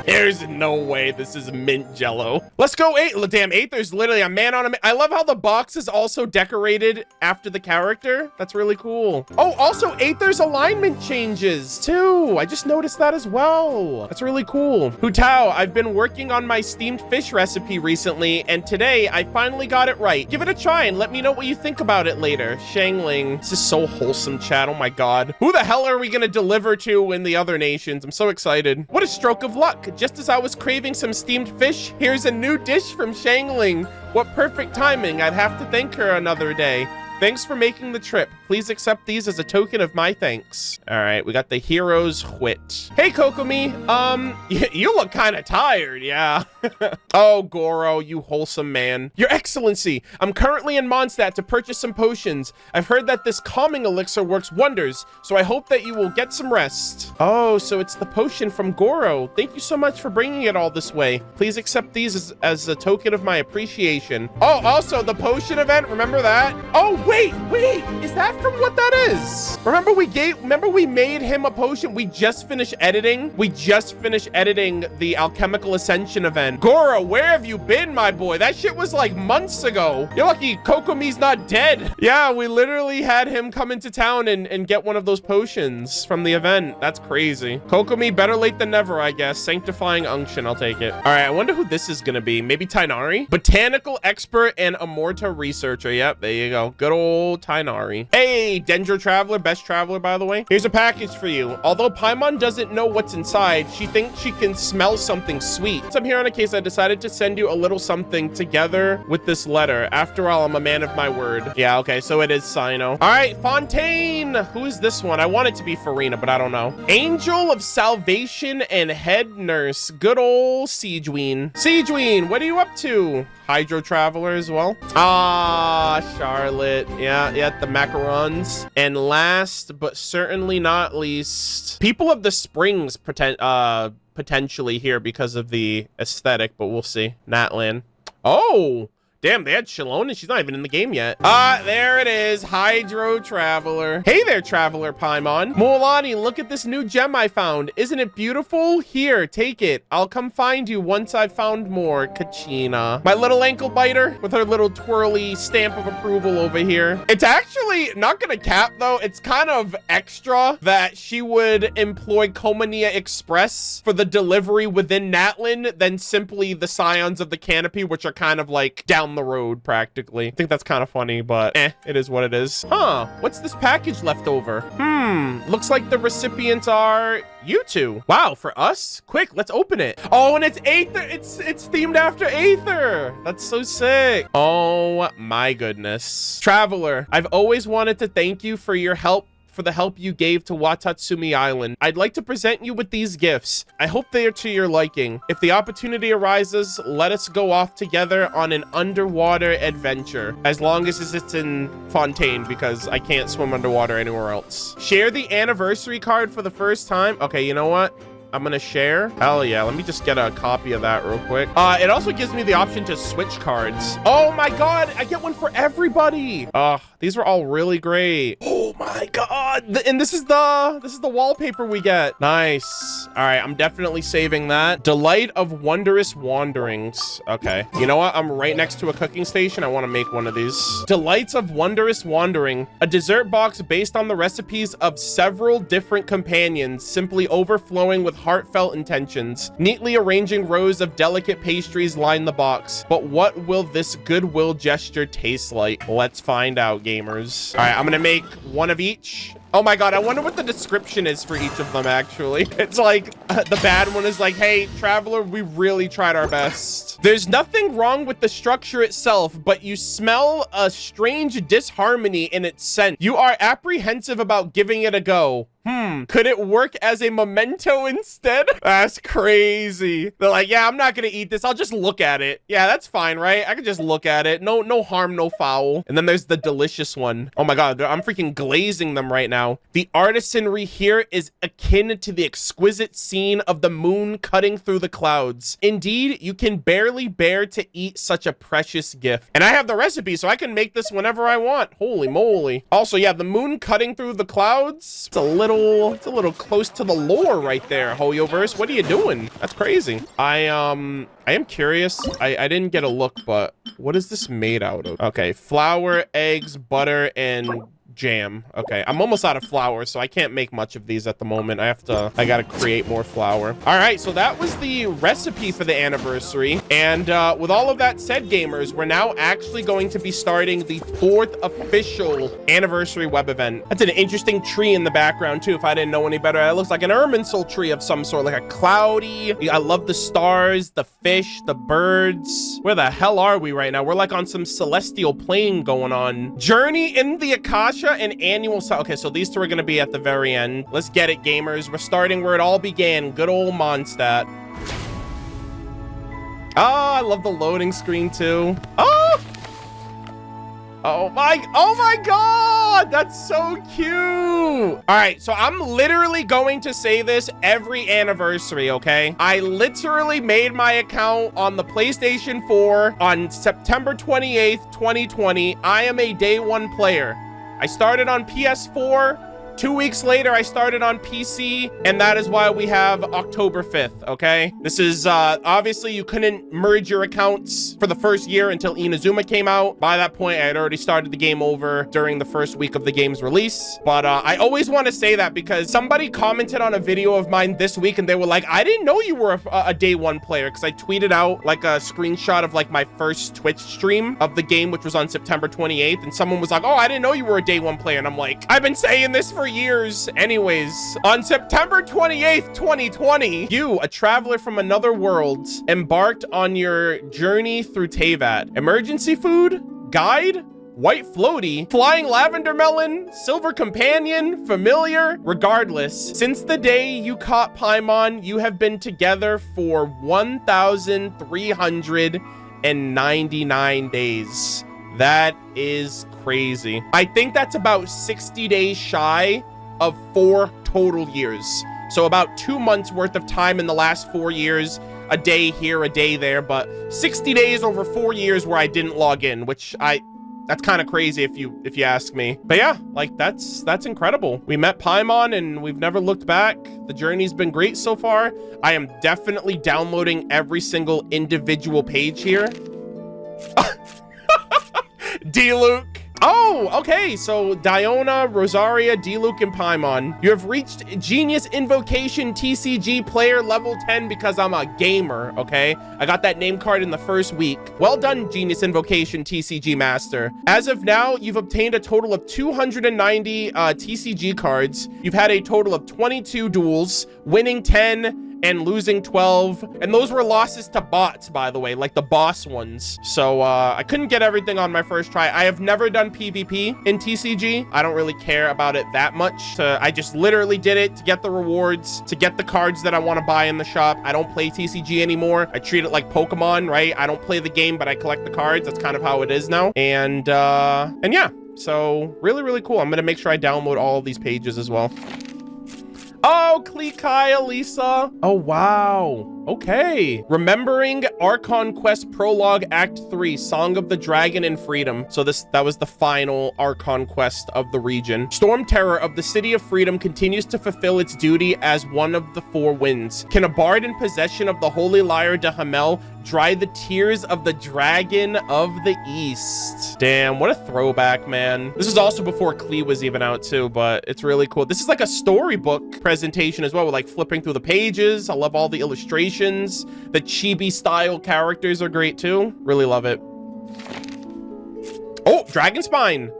There's no way this is mint jello. Let's go, damn, Aether's literally a man on a I love how the box is also decorated after the character. That's really cool. Oh, also Aether's alignment changes too. I just noticed that as well. That's really cool. Hu Tao, I've been working on my steamed fish recipe recently, and today I finally got it right. Give it a try and let me know what you think about it later. Shangling. This is so wholesome, chat. Oh my god. Who the hell are we gonna deliver to in the other nations? I'm so excited. What a stroke of luck. Just as I was craving some steamed fish, here's a new dish from Shangling. What perfect timing. I'd have to thank her another day. Thanks for making the trip. Please accept these as a token of my thanks. All right, we got the hero's wit. Hey, Kokomi. You look kind of tired, yeah. Oh, Goro, you wholesome man. Your Excellency, I'm currently in Mondstadt to purchase some potions. I've heard that this calming elixir works wonders, so I hope that you will get some rest. Oh, so it's the potion from Goro. Thank you so much for bringing it all this way. Please accept these as a token of my appreciation. Oh, also the potion event, remember that? Oh, wait, is that from what that is? Remember we made him a potion. We just finished editing the Alchemical Ascension event. Goro, where have you been, my boy? That shit was like months ago. You're lucky Kokomi's not dead. Yeah, we literally had him come into town and get one of those potions from the event. That's crazy. Kokomi, better late than never, I guess. Sanctifying unction, I'll take it. All right, I wonder who this is gonna be. Maybe Tainari? Botanical expert and Amorta researcher. Yep, there you go. Good old Tainari. Hey, Dendro Traveler, best traveler, by the way. Here's a package for you. Although Paimon doesn't know what's inside, she thinks she can smell something sweet. So I'm here on a case. I decided to send you a little something together with this letter. After all, I'm a man of my word. Yeah, okay, so it is Sino. All right, Fontaine. Who is this one? I want it to be Farina, but I don't know. Angel of Salvation and Head Nurse. Good old Siegeween. Siegeween, what are you up to? Hydro Traveler as well. Ah, Charlotte. Yeah, the macarons. And last, but certainly not least, People of the Springs potentially here because of the aesthetic, but we'll see. Natlan. Oh, damn, they had Shalon and she's not even in the game yet. There it is. Hydro Traveler. Hey there, Traveler Paimon. Mualani, look at this new gem I found. Isn't it beautiful? Here, take it. I'll come find you once I've found more. Kachina. My little ankle biter with her little twirly stamp of approval over here. It's actually not gonna cap though. It's kind of extra that she would employ Komania Express for the delivery within Natlan than simply the Scions of the Canopy, which are kind of like down the road practically. I think that's kind of funny, but it is what it is. Huh, what's this package left over? Looks like the recipients are you two. Wow, for us? Quick, let's open it. Oh, and it's Aether. It's themed after Aether. That's so sick. Oh my goodness. Traveler, I've always wanted to thank you for your help, for the help you gave to Watatsumi Island. I'd like to present you with these gifts. I hope they are to your liking. If the opportunity arises, let us go off together on an underwater adventure. As long as it's in Fontaine, because I can't swim underwater anywhere else. Share the anniversary card for the first time. Okay, you know what? I'm gonna share. Hell yeah, let me just get a copy of that real quick. It also gives me the option to switch cards. Oh my god, I get one for everybody. These were all really great. Oh my god. And this is the wallpaper we get. Nice. All right, I'm definitely saving that. Delight of Wondrous Wanderings. Okay, you know what? I'm right next to a cooking station. I want to make one of these. Delights of Wondrous Wandering. A dessert box based on the recipes of several different companions, simply overflowing with heartfelt intentions. Neatly arranging rows of delicate pastries line the box. But what will this goodwill gesture taste like? Let's find out, gamers. All right, I'm gonna make one of each. Oh my god, I wonder what the description is for each of them, actually. It's like, the bad one is like, hey, Traveler, we really tried our best. There's nothing wrong with the structure itself, but you smell a strange disharmony in its scent. You are apprehensive about giving it a go. Could it work as a memento instead? That's crazy. They're like, yeah, I'm not gonna eat this. I'll just look at it. Yeah, that's fine, right? I can just look at it. No harm, no foul. And then there's the delicious one. Oh my god, I'm freaking glazing them right now. now. The artisanry here is akin to the exquisite scene of the moon cutting through the clouds. Indeed, you can barely bear to eat such a precious gift. And I have the recipe, so I can make this whenever I want. Holy moly. Also, yeah, the moon cutting through the clouds. It's a little close to the lore right there, Hoyoverse. What are you doing? That's crazy. I am curious. I didn't get a look, but what is this made out of? Okay, flour, eggs, butter, and jam. Okay, I'm almost out of flour, so I can't make much of these at the moment. I gotta create more flour. All right, so that was the recipe for the anniversary. And with all of that said, gamers, we're now actually going to be starting the 4th official anniversary web event. That's an interesting tree in the background too, if I didn't know any better. It looks like an Irminsul tree of some sort, like a cloudy. I love the stars, the fish, the birds. Where the hell are we right now? We're like on some celestial plane going on. Journey in the Akasha and annual. Okay, so these two are going to be at the very end. Let's get it, gamers. We're starting where it all began. Good old Mondstadt. Oh, I love the loading screen too. Oh! Oh my God, that's so cute. All right, so I'm literally going to say this every anniversary, okay? I literally made my account on the PlayStation 4 on September 28th, 2020. I am a day one player. I started on PS4. 2 weeks later, I started on PC, and that is why we have October 5th, okay? This is, obviously, you couldn't merge your accounts for the first year until Inazuma came out. By that point, I had already started the game over during the first week of the game's release. But I always want to say that because somebody commented on a video of mine this week, and they were like, I didn't know you were a day one player, because I tweeted out, like, a screenshot of, like, my first Twitch stream of the game, which was on September 28th, and someone was like, oh, I didn't know you were a day one player, and I'm like, I've been saying this for years. Anyways, on September 28th, 2020, you, a traveler from another world, embarked on your journey through Teyvat. Emergency food, guide, white floaty, flying lavender melon, silver companion, familiar. Regardless, since the day you caught Paimon, you have been together for 1,399 days. That is crazy. I think that's about 60 days shy of 4 total years. So about 2 months worth of time in the last 4 years, a day here, a day there, but 60 days over 4 years where I didn't log in, which that's kind of crazy if you ask me. But yeah, like that's incredible. We met Paimon and we've never looked back. The journey's been great so far. I am definitely downloading every single individual page here. D-Luke. Oh, okay. So Diona, Rosaria, D-Luke, and Paimon. You have reached Genius Invocation TCG player level 10 because I'm a gamer, okay? I got that name card in the first week. Well done, Genius Invocation TCG Master. As of now, you've obtained a total of 290 TCG cards. You've had a total of 22 duels, winning 10 and losing 12, and those were losses to bots, by the way, like the boss ones. So I couldn't get everything on my first try. I have never done PvP in TCG. I don't really care about it that much. I just literally did it to get the rewards, to get the cards that I want to buy in the shop. I don't play TCG anymore. I treat it like Pokemon, right? I don't play the game, but I collect the cards. That's kind of how it is now. And yeah, so really cool. I'm gonna make sure I download all of these pages as well. Oh, Klekai, Elisa. Oh, wow. Okay. Remembering Archon Quest Prologue Act 3, Song of the Dragon and Freedom. So that was the final Archon Quest of the region. Storm Terror of the City of Freedom continues to fulfill its duty as one of the 4 winds. Can a bard in possession of the Holy Lyre de Hamel dry the tears of the Dragon of the East? Damn, what a throwback, man. This is also before Klee was even out too, but it's really cool. This is like a storybook presentation as well, with like flipping through the pages. I love all the illustrations. The chibi style characters are great too. Really love it. Oh, Dragon Spine.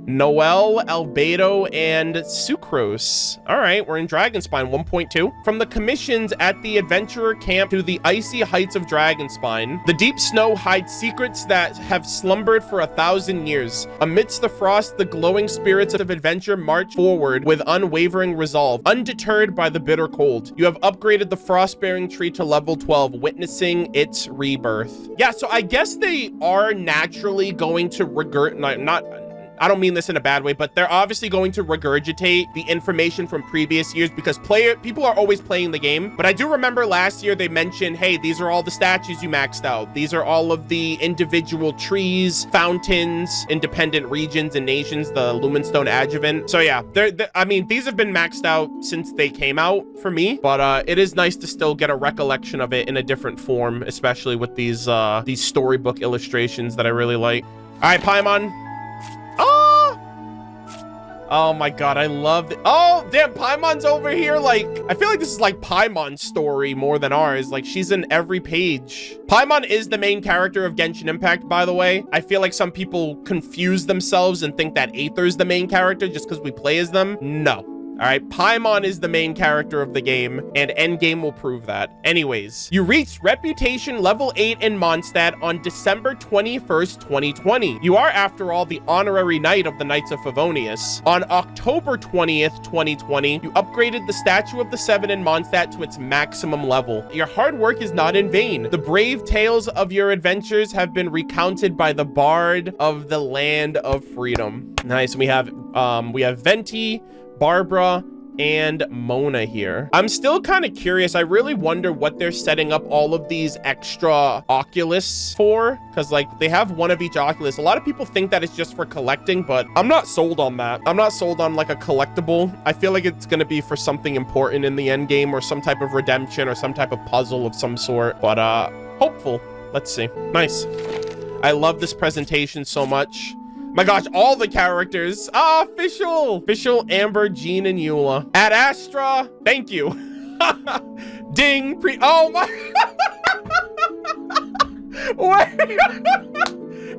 Noel, Albedo, and Sucrose. All right, we're in Dragonspine 1.2. From the commissions at the adventurer camp to the icy heights of Dragonspine, the deep snow hides secrets that have slumbered for 1,000 years. Amidst the frost, the glowing spirits of adventure march forward with unwavering resolve, undeterred by the bitter cold. You have upgraded the frost-bearing tree to level 12, witnessing its rebirth. Yeah, so I guess they are naturally going to I don't mean this in a bad way, but they're obviously going to regurgitate the information from previous years because people are always playing the game. But I do remember last year they mentioned, hey, these are all the statues you maxed out. These are all of the individual trees, fountains, independent regions and nations, the Lumenstone adjuvant. So yeah, I mean, these have been maxed out since they came out for me, but it is nice to still get a recollection of it in a different form, especially with these storybook illustrations that I really like. All right, Paimon. Oh my god, I love it. Oh, damn, Paimon's over here. Like, I feel like this is like Paimon's story more than ours. Like, she's in every page. Paimon is the main character of Genshin Impact, by the way. I feel like some people confuse themselves and think that Aether's the main character just because we play as them. No. All right, Paimon is the main character of the game, and Endgame will prove that. Anyways, you reached Reputation Level 8 in Mondstadt on December 21st, 2020. You are, after all, the honorary knight of the Knights of Favonius. On October 20th, 2020, you upgraded the Statue of the Seven in Mondstadt to its maximum level. Your hard work is not in vain. The brave tales of your adventures have been recounted by the Bard of the Land of Freedom. Nice, we have Venti, Barbara, and Mona here. I'm still kind of curious. I really wonder what they're setting up all of these extra Oculus for, because like they have one of each Oculus. A lot of people think that it's just for collecting, but I'm not sold on that. I'm not sold on like a collectible. I feel like it's going to be for something important in the end game or some type of redemption or some type of puzzle of some sort, but hopeful. Let's see. Nice. I love this presentation so much. My gosh, all the characters. Official, Amber, Jean, and Eula. Ad Astra, thank you. Ding, oh my.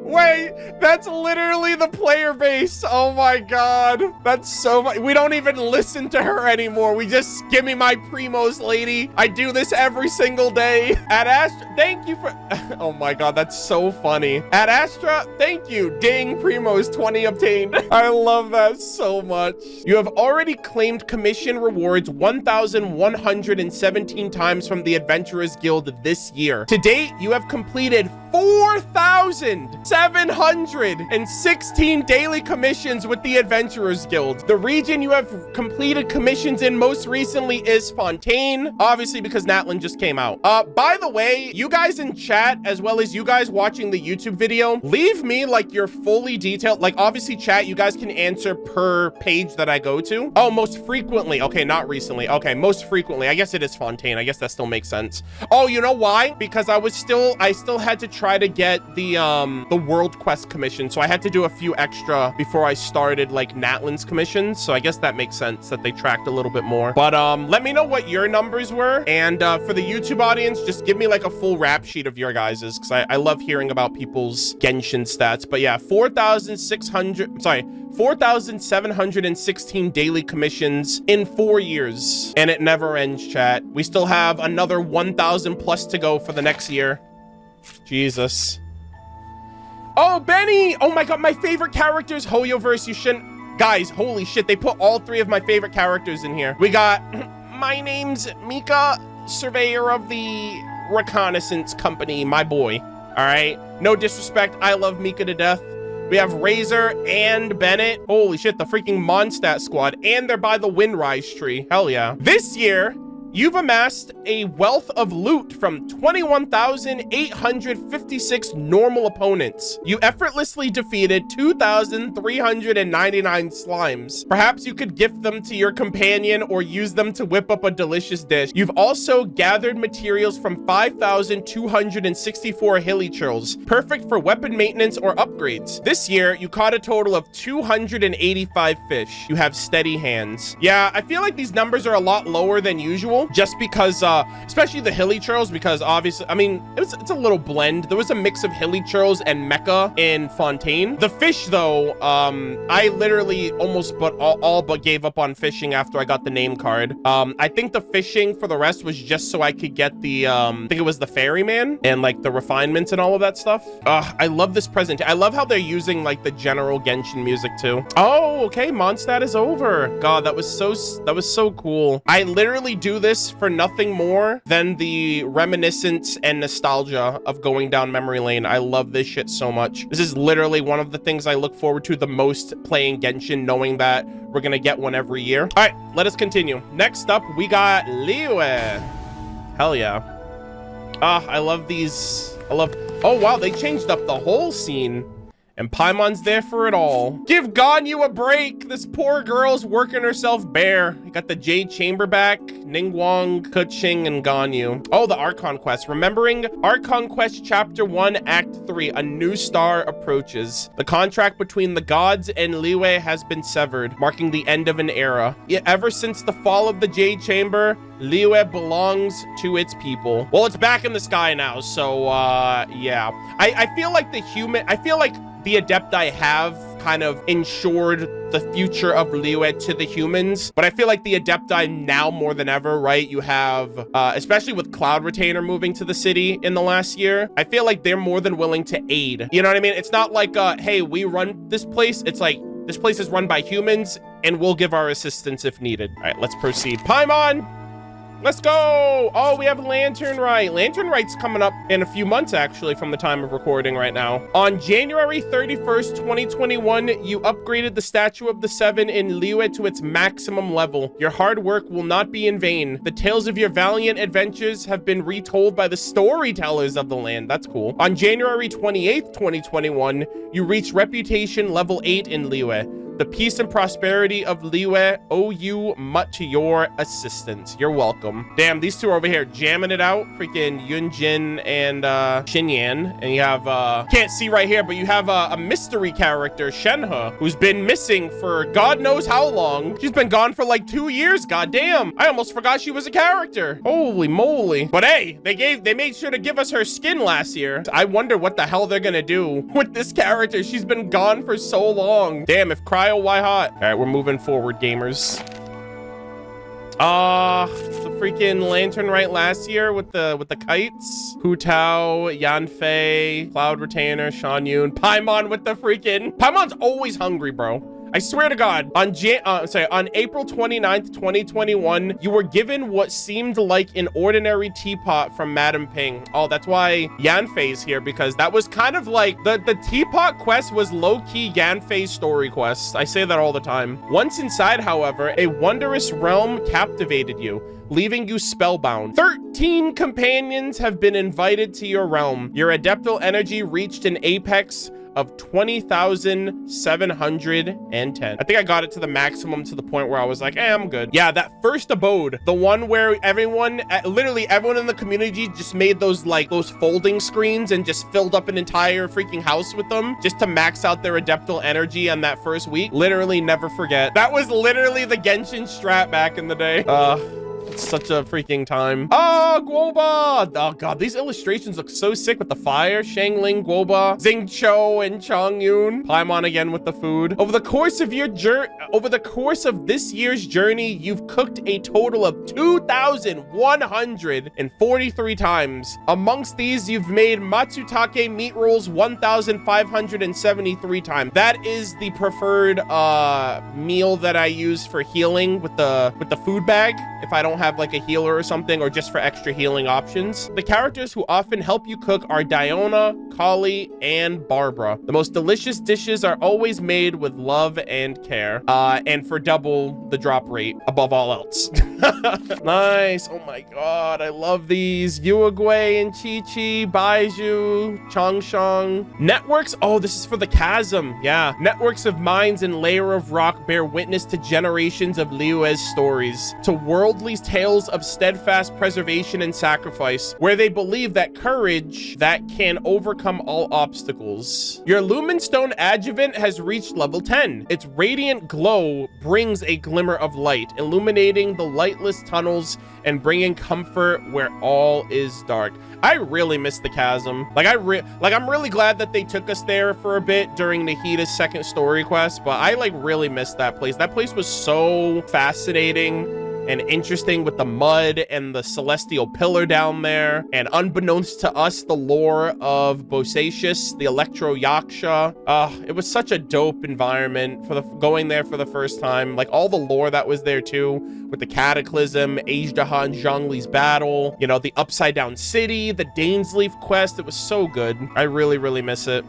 Wait, that's literally the player base. Oh my god, that's so much. We don't even listen to her anymore. We just give me my primos, lady. I do this every single day. Ad Astra, thank you for. Oh my god, that's so funny. Ad Astra, thank you. Ding, primos 20 obtained. I love that so much. You have already claimed commission rewards 1,117 times from the Adventurers Guild this year. To date, you have completed 4,716 daily commissions with the Adventurers Guild. The region you have completed commissions in most recently is Fontaine, obviously because Natlan just came out. By the way, you guys in chat, as well as you guys watching the YouTube video, leave me like your fully detailed, like obviously chat, you guys can answer per page that I go to. Oh, most frequently. Okay, not recently. Okay, most frequently. I guess it is Fontaine. I guess that still makes sense. Oh, you know why? Because I still had to try to get the world quest commission, so I had to do a few extra before I started like Natlan's commissions, so I guess that makes sense that they tracked a little bit more. But let me know what your numbers were, and for the YouTube audience, just give me like a full rap sheet of your guys's, because I love hearing about people's Genshin stats. But yeah, 4,716 daily commissions in 4 years, and it never ends, chat. We still have another 1,000 plus to go for the next year. Jesus. Oh, Benny! Oh my god, my favorite characters. Hoyoverse, you shouldn't. Guys, holy shit, they put all 3 of my favorite characters in here. We got, my name's Mika, surveyor of the reconnaissance company, my boy. All right? No disrespect, I love Mika to death. We have Razor and Bennett. Holy shit, the freaking Mondstadt squad. And they're by the Windrise tree. Hell yeah. This year, you've amassed a wealth of loot from 21,856 normal opponents. You effortlessly defeated 2,399 slimes. Perhaps you could gift them to your companion or use them to whip up a delicious dish. You've also gathered materials from 5,264 hilichurls, perfect for weapon maintenance or upgrades. This year, you caught a total of 285 fish. You have steady hands. Yeah, I feel like these numbers are a lot lower than usual, just because especially the hilichurls, because obviously, I mean, it's a little blend. There was a mix of hilichurls and mecha in Fontaine. The fish though, I literally almost all but gave up on fishing after I got the name card. I think the fishing for the rest was just so I could get the I think it was the ferryman and like the refinements and all of that stuff. I love this presentation. I love how they're using like the general Genshin music too. Oh, okay, Mondstadt is over. God, that was so cool. I literally do this this for nothing more than the reminiscence and nostalgia of going down memory lane. I love this shit so much. This is literally one of the things I look forward to the most playing Genshin, knowing that we're gonna get one every year. All right, let us continue. Next up, we got Liyue. Hell yeah. I love these. Oh wow, they changed up the whole scene. And Paimon's there for it all. Give Ganyu a break. This poor girl's working herself bare. You got the Jade Chamber back, Ningguang, Keqing, and Ganyu. Oh, the Archon Quest. Remembering Archon Quest Chapter 1, Act 3, a new star approaches. The contract between the gods and Liyue has been severed, marking the end of an era. Yet ever since the fall of the Jade Chamber, Liyue belongs to its people. Well, it's back in the sky now, so yeah. I feel like the Adepti have kind of ensured the future of Liyue to the humans, but I feel like the Adepti now more than ever, right? You have, especially with Cloud Retainer moving to the city in the last year, I feel like they're more than willing to aid. You know what I mean? It's not like, hey, we run this place. It's like, this place is run by humans and we'll give our assistance if needed. All right, let's proceed. Paimon! Let's go! Oh, we have Lantern Rite. Lantern Rite's coming up in a few months, actually, from the time of recording right now. On January 31st, 2021, you upgraded the Statue of the Seven in Liyue to its maximum level. Your hard work will not be in vain. The tales of your valiant adventures have been retold by the storytellers of the land. That's cool. On January 28th, 2021, you reached Reputation level 8 in Liyue. The peace and prosperity of Liyue owe you much to your assistance. You're welcome. Damn, these two are over here jamming it out. Freaking Yunjin and Xinyan. And you have, can't see right here, but you have a mystery character, Shenhe, who's been missing for God knows how long. She's been gone for like 2 years, goddamn. I almost forgot she was a character. Holy moly. But hey, they made sure to give us her skin last year. I wonder what the hell they're gonna do with this character. She's been gone for so long. Damn, if Cryo, why hot? All right, we're moving forward, gamers. The freaking Lantern Rite last year with the kites. Hu Tao, Yanfei, Cloud Retainer, Shan Yun, Paimon with the freaking... Paimon's always hungry, bro. I swear to God, on April 29th, 2021, you were given what seemed like an ordinary teapot from Madam Ping. Oh, that's why Yanfei's here, because that was kind of like, the teapot quest was low-key Yanfei's story quest. I say that all the time. Once inside, however, a wondrous realm captivated you, leaving you spellbound. 13 companions have been invited to your realm. Your adeptal energy reached an apex of 20,710. I think I got it to the maximum, to the point where I was like, I'm good. Yeah, that first abode, the one where everyone, literally everyone in the community just made those folding screens and just filled up an entire freaking house with them just to max out their adeptal energy on that first week. Literally never forget. That was literally the Genshin strat back in the day. Such a freaking time. Oh, Guoba! Oh god, these illustrations look so sick with the fire. Shangling, Guoba, Xingqiu, and Changyun. Paimon again with the food. Over the course of this year's journey, you've cooked a total of 2,143 times. Amongst these, you've made Matsutake meat rolls 1,573 times. That is the preferred meal that I use for healing with the food bag. If I don't have like a healer or something, or just for extra healing options. The characters who often help you cook are Diona, Kali, and Barbara. The most delicious dishes are always made with love and care, and for double the drop rate above all else. Nice. Oh my god, I love these. Uruguay and Chi-Chi, Baiju, Changshang. Networks. Oh, this is for the chasm. Yeah. Networks of mines and layer of rock bear witness to generations of Liyue's stories, to worldly tales of steadfast preservation and sacrifice, where they believe that courage that can overcome all obstacles. Your Lumenstone adjuvant has reached level 10. Its radiant glow brings a glimmer of light, illuminating the lightless tunnels and bringing comfort where all is dark. I really miss the chasm. I'm really glad that they took us there for a bit during Nahida's second story quest, but I really missed that place. That place was so fascinating and interesting with the mud and the celestial pillar down there. And unbeknownst to us, the lore of Bosacius, the Electro Yaksha. It was such a dope environment for going there for the first time. Like all the lore that was there too, with the Cataclysm, Ajdaha and Zhongli's battle, you know, the Upside Down City, the Dainsleaf quest. It was so good. I really, really miss it.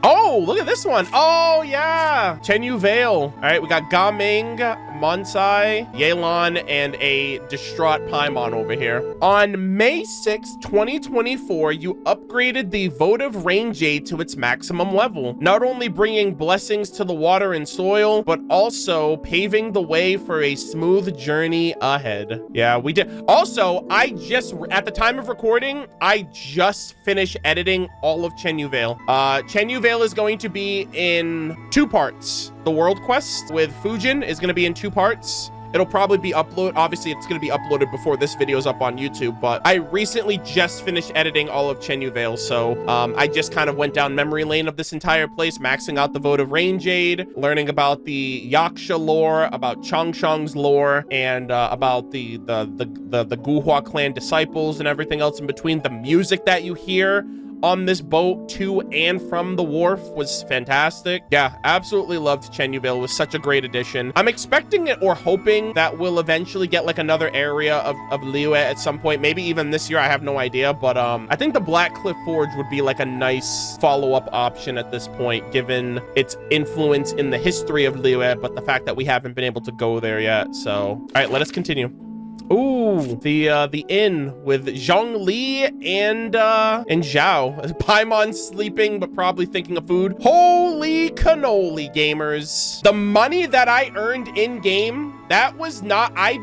Oh, look at this one. Oh, yeah. Chenyu Vale. All right, we got Gaming, Monsai, Yelan, and a distraught Paimon over here. On May 6, 2024, you upgraded the Votive Rain Jade to its maximum level, not only bringing blessings to the water and soil, but also paving the way for a smooth journey ahead. Yeah, we did. Also, at the time of recording, I just finished editing all of Chenyu Vale. Chenyu Vale is going to be in 2 parts. The world quest with Fujin is going to be in 2 parts. It'll probably be obviously it's going to be uploaded before this video is up on YouTube, but I recently just finished editing all of Chenyu Vale, so I just kind of went down memory lane of this entire place, maxing out the Votive Rain Jade, learning about the Yaksha lore, about Changshang's lore, and about the Guhua clan disciples and everything else in between. The music that you hear on this boat to and from the wharf was fantastic. Yeah, absolutely loved Chenyu Vale. It was such a great addition. I'm expecting it or hoping that we'll eventually get like another area of Liyue at some point, maybe even this year. I have no idea, but I think the Black Cliff Forge would be like a nice follow-up option at this point, given its influence in the history of Liyue, but the fact that we haven't been able to go there yet. So all right, let us continue. Ooh, the inn with Zhongli and Zhao. Paimon sleeping, but probably thinking of food. Holy cannoli, gamers. The money that I earned in game, that was not, I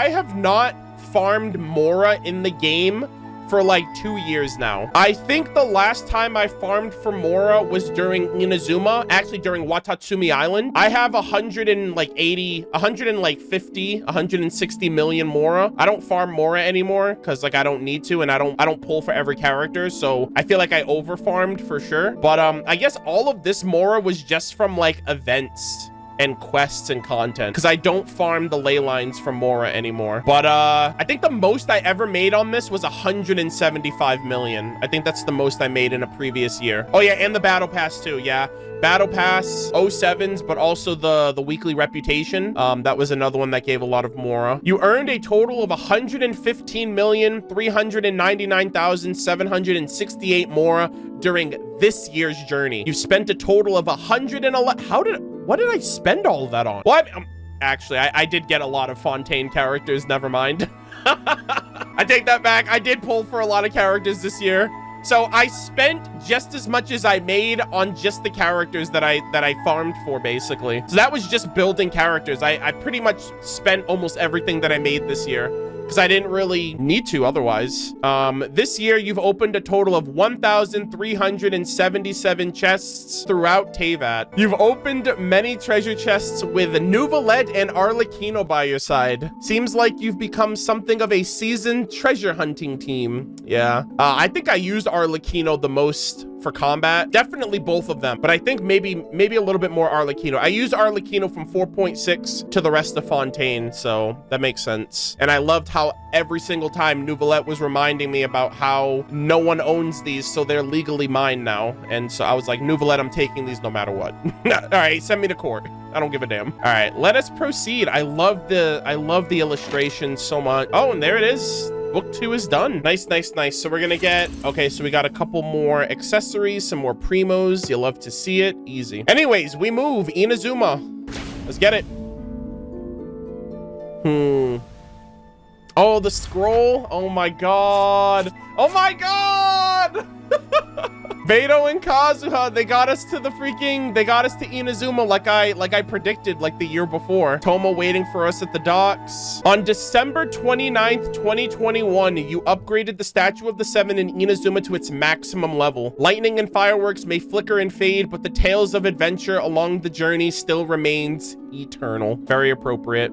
have not farmed Mora in the game for like 2 years now. I think the last time I farmed for Mora was during Inazuma, actually during Watatsumi Island. I have 160 million Mora. I don't farm Mora anymore because like I don't need to, and I don't pull for every character, so I feel like I over farmed for sure. But I guess all of this Mora was just from like events and quests and content, because I don't farm the ley lines from Mora anymore. But I think the most I ever made on this was 175 million. I think that's the most I made in a previous year. Oh yeah, and the battle pass too. Yeah, battle pass 07s, but also the weekly reputation. That was another one that gave a lot of Mora. You earned a total of 115,399,768 Mora during this year's journey. You spent a total of 111. What did I spend all of that on? Well, actually, I did get a lot of Fontaine characters. Never mind. I take that back. I did pull for a lot of characters this year. So I spent just as much as I made on just the characters that I farmed for, basically. So that was just building characters. I pretty much spent almost everything that I made this year, because I didn't really need to otherwise. This year, you've opened a total of 1,377 chests throughout Teyvat. You've opened many treasure chests with Nuvalet and Arlecchino by your side. Seems like you've become something of a seasoned treasure hunting team. Yeah. I think I used Arlecchino the most for combat. Definitely both of them, but I think maybe a little bit more Arlecchino. I used Arlecchino from 4.6 to the rest of Fontaine, so that makes sense. And I loved how every single time Nuvalet was reminding me about how no one owns these, so they're legally mine now. And so I was like, Nuvalet, I'm taking these no matter what. All right, send me to court. I don't give a damn. All right, let us proceed. I love the illustration so much. Oh, and there it is. Book 2 is done. Nice, nice, nice. So we're gonna get, okay, so we got a couple more accessories, some more primos. You'll love to see it. Easy. Anyways, we move. Inazuma. Let's get it. Oh, the scroll. Oh my god. Oh my god. Beto and Kazuha, they got us to Inazuma like I predicted like the year before. Toma waiting for us at the docks. On December 29th, 2021, you upgraded the Statue of the Seven in Inazuma to its maximum level. Lightning and fireworks may flicker and fade, but the tales of adventure along the journey still remains eternal. Very appropriate.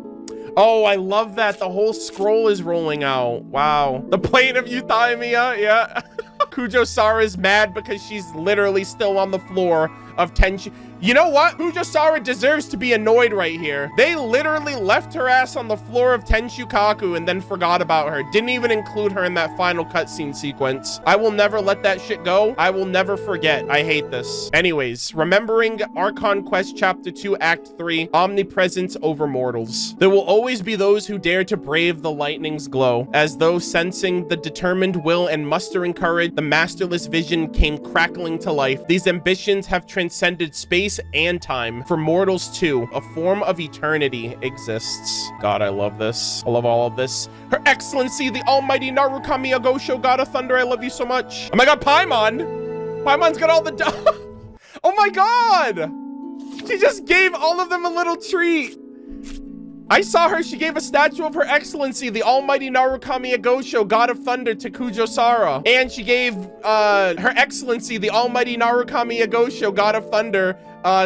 Oh, I love that. The whole scroll is rolling out. Wow. The plane of Euthymia, yeah. Kujo Sara's mad because she's literally still on the floor of Tenchi. You know what? Kujosara deserves to be annoyed right here. They literally left her ass on the floor of Tenshukaku and then forgot about her. Didn't even include her in that final cutscene sequence. I will never let that shit go. I will never forget. I hate this. Anyways, remembering Archon Quest Chapter 2, Act 3, Omnipresence over Mortals. There will always be those who dare to brave the lightning's glow. As though sensing the determined will and mustering courage, the masterless vision came crackling to life. These ambitions have transcended space and time. For mortals too, a form of eternity exists. God, I love this. I love all of this. Her Excellency, the almighty Narukami Agosho, God of Thunder, I love you so much. Oh my god, Paimon! Paimon's got all the oh my god! She just gave all of them a little treat. I saw her. She gave a statue of Her Excellency, the almighty Narukami Agosho, God of Thunder, to Kujosara. And she gave Her Excellency, the almighty Narukami Agosho, God of Thunder,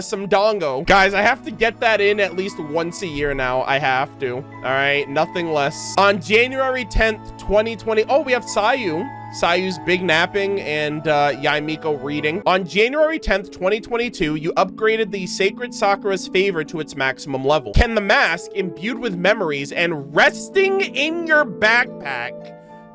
some dongo. Guys, I have to get that in at least once a year now. I have to. All right, nothing less. On January 10th, 2020. Oh, we have Sayu. Sayu's big napping and Yaimiko reading. On January 10th, 2022, you upgraded the Sacred Sakura's favor to its maximum level. Can the mask, imbued with memories and resting in your backpack,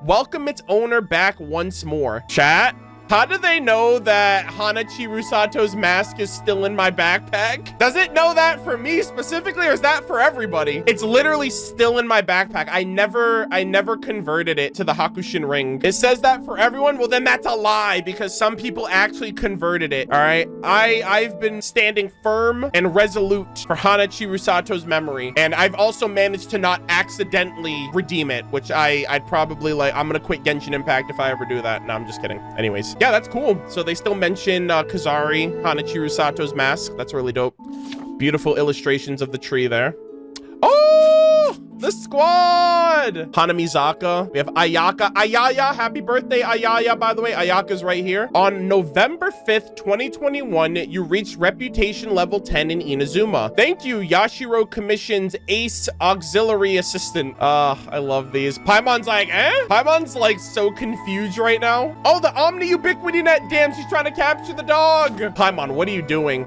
welcome its owner back once more? Chat? How do they know that Hanachi Rusato's mask is still in my backpack? Does it know that for me specifically, or is that for everybody? It's literally still in my backpack. I never converted it to the Hakushin ring. It says that for everyone. Well, then that's a lie, because some people actually converted it. All right. I've been standing firm and resolute for Hanachi Rusato's memory. And I've also managed to not accidentally redeem it, which I'd probably like, I'm gonna quit Genshin Impact if I ever do that. No, I'm just kidding. Anyways. Yeah, that's cool. So they still mention Kazari, Hanachi Rusato's mask. That's really dope. Beautiful illustrations of the tree there. Oh, the squad. Hanamizaka. We have Ayaka. Ayaya, happy birthday, Ayaya, by the way. Ayaka's right here. On November 5th, 2021, you reached reputation level 10 in Inazuma. Thank you, Yashiro Commission's ace auxiliary assistant. I love these. Paimon's like, eh? Paimon's like so confused right now. Oh, the Omni Ubiquity Net. Damn, she's trying to capture the dog. Paimon, what are you doing?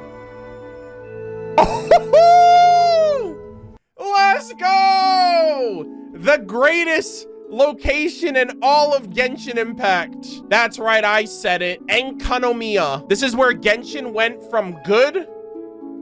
Oh, let's go! The greatest location in all of Genshin Impact. That's right, I said it. Enkanomiya. This is where Genshin went from good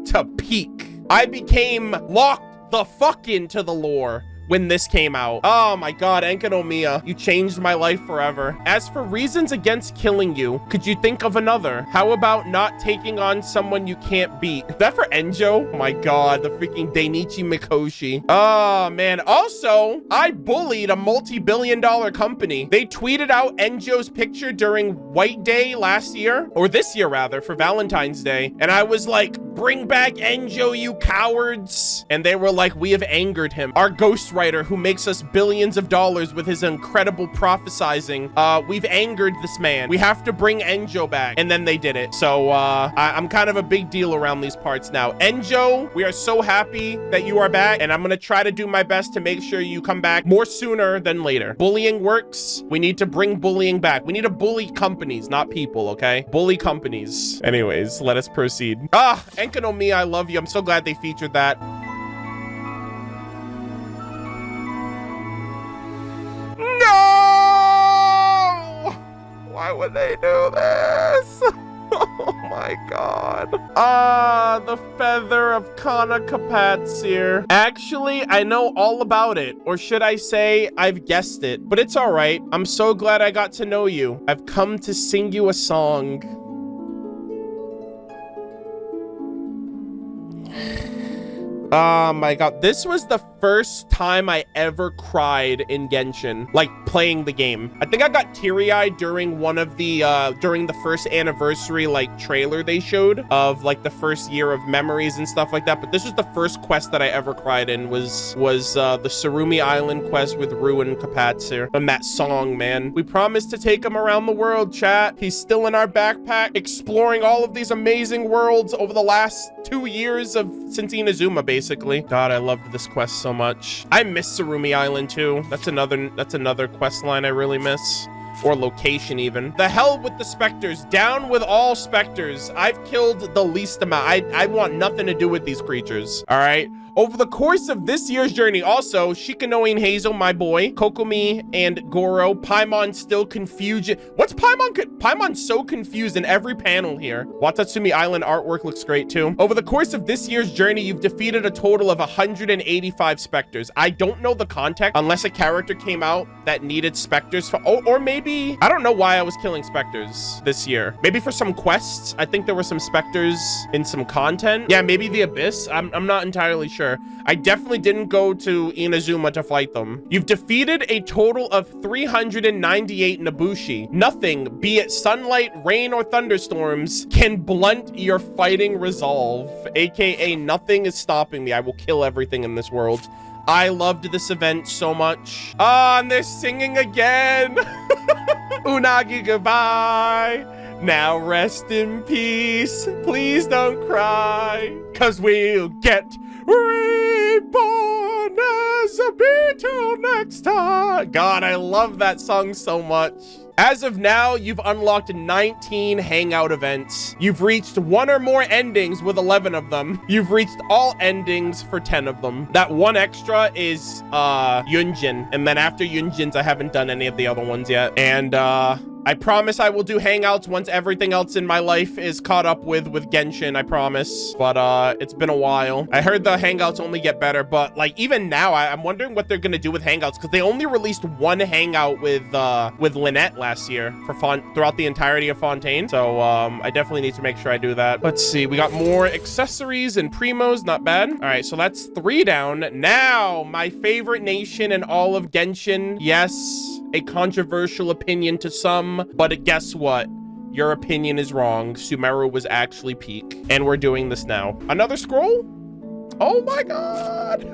to peak. I became locked the fuck into the lore when this came out. Oh my god, Enkanomiya, you changed my life forever. As for reasons against killing you, could you think of another? How about not taking on someone you can't beat? Is that for Enjo? Oh my god, the freaking Dainichi Mikoshi. Oh man, also, I bullied a multi-billion-dollar company. They tweeted out Enjo's picture during White Day last year, or this year rather, for Valentine's Day. And I was like, bring back Enjo, you cowards. And they were like, we have angered him. Our ghostwriter who makes us billions of dollars with his incredible prophesizing. We've angered this man. We have to bring Enjo back. And then they did it. So I'm kind of a big deal around these parts now. Enjo, we are so happy that you are back. And I'm going to try to do my best to make sure you come back more sooner than later. Bullying works. We need to bring bullying back. We need to bully companies, not people, okay? Bully companies. Anyways, let us proceed. Enkanomiya, I love you. I'm so glad they featured that. No! Why would they do this? Oh my god. The feather of Kana Kapatsir. Actually, I know all about it. Or should I say, I've guessed it. But it's alright. I'm so glad I got to know you. I've come to sing you a song. Oh my god, this was the first time I ever cried in Genshin, like playing the game. I think I got teary-eyed during one of the during the first anniversary like trailer they showed of like the first year of memories and stuff like that. But this was the first quest that I ever cried in, was the Surumi Island quest with Rue and Kapatsir. And that song, man. We promised to take him around the world, chat. He's still in our backpack, exploring all of these amazing worlds over the last 2 years since Inazuma, basically. God, I loved this quest so much. I miss Surumi Island too. That's another quest line I really miss. or location even. The hell with the specters. Down with all specters. I've killed the least amount. I want nothing to do with these creatures. All right. Over the course of this year's journey, also, Shikanoe and Hazel, my boy, Kokomi and Goro, Paimon still confused. What's Paimon? Paimon's so confused in every panel here. Watatsumi Island artwork looks great too. Over the course of this year's journey, you've defeated a total of 185 specters. I don't know the context unless a character came out that needed specters for, or maybe, I don't know why I was killing specters this year. Maybe for some quests. I think there were some specters in some content. Yeah, maybe the Abyss. I'm not entirely sure. I definitely didn't go to Inazuma to fight them. You've defeated a total of 398 Nabushi. Nothing, be it sunlight, rain, or thunderstorms, can blunt your fighting resolve. AKA, nothing is stopping me. I will kill everything in this world. I loved this event so much. Ah, and they're singing again. Unagi, goodbye. Now rest in peace. Please don't cry, 'cause we'll get reborn as a beetle next time. God, I love that song so much. As of now, you've unlocked 19 hangout events. You've reached one or more endings with 11 of them. You've reached all endings for 10 of them. That one extra is Yunjin. And then after Yunjin's, I haven't done any of the other ones yet. And I promise I will do hangouts once everything else in my life is caught up with Genshin, I promise. But it's been a while. I heard the hangouts only get better, but like even now, I'm wondering what they're gonna do with hangouts, because they only released one hangout with Lynette last year for throughout the entirety of Fontaine. So I definitely need to make sure I do that. Let's see, we got more accessories and primos, not bad. All right, so that's 3 down. Now, my favorite nation in all of Genshin. Yes, a controversial opinion to some, but guess what? Your opinion is wrong. Sumeru was actually peak, and we're doing this now. Another scroll? Oh my god!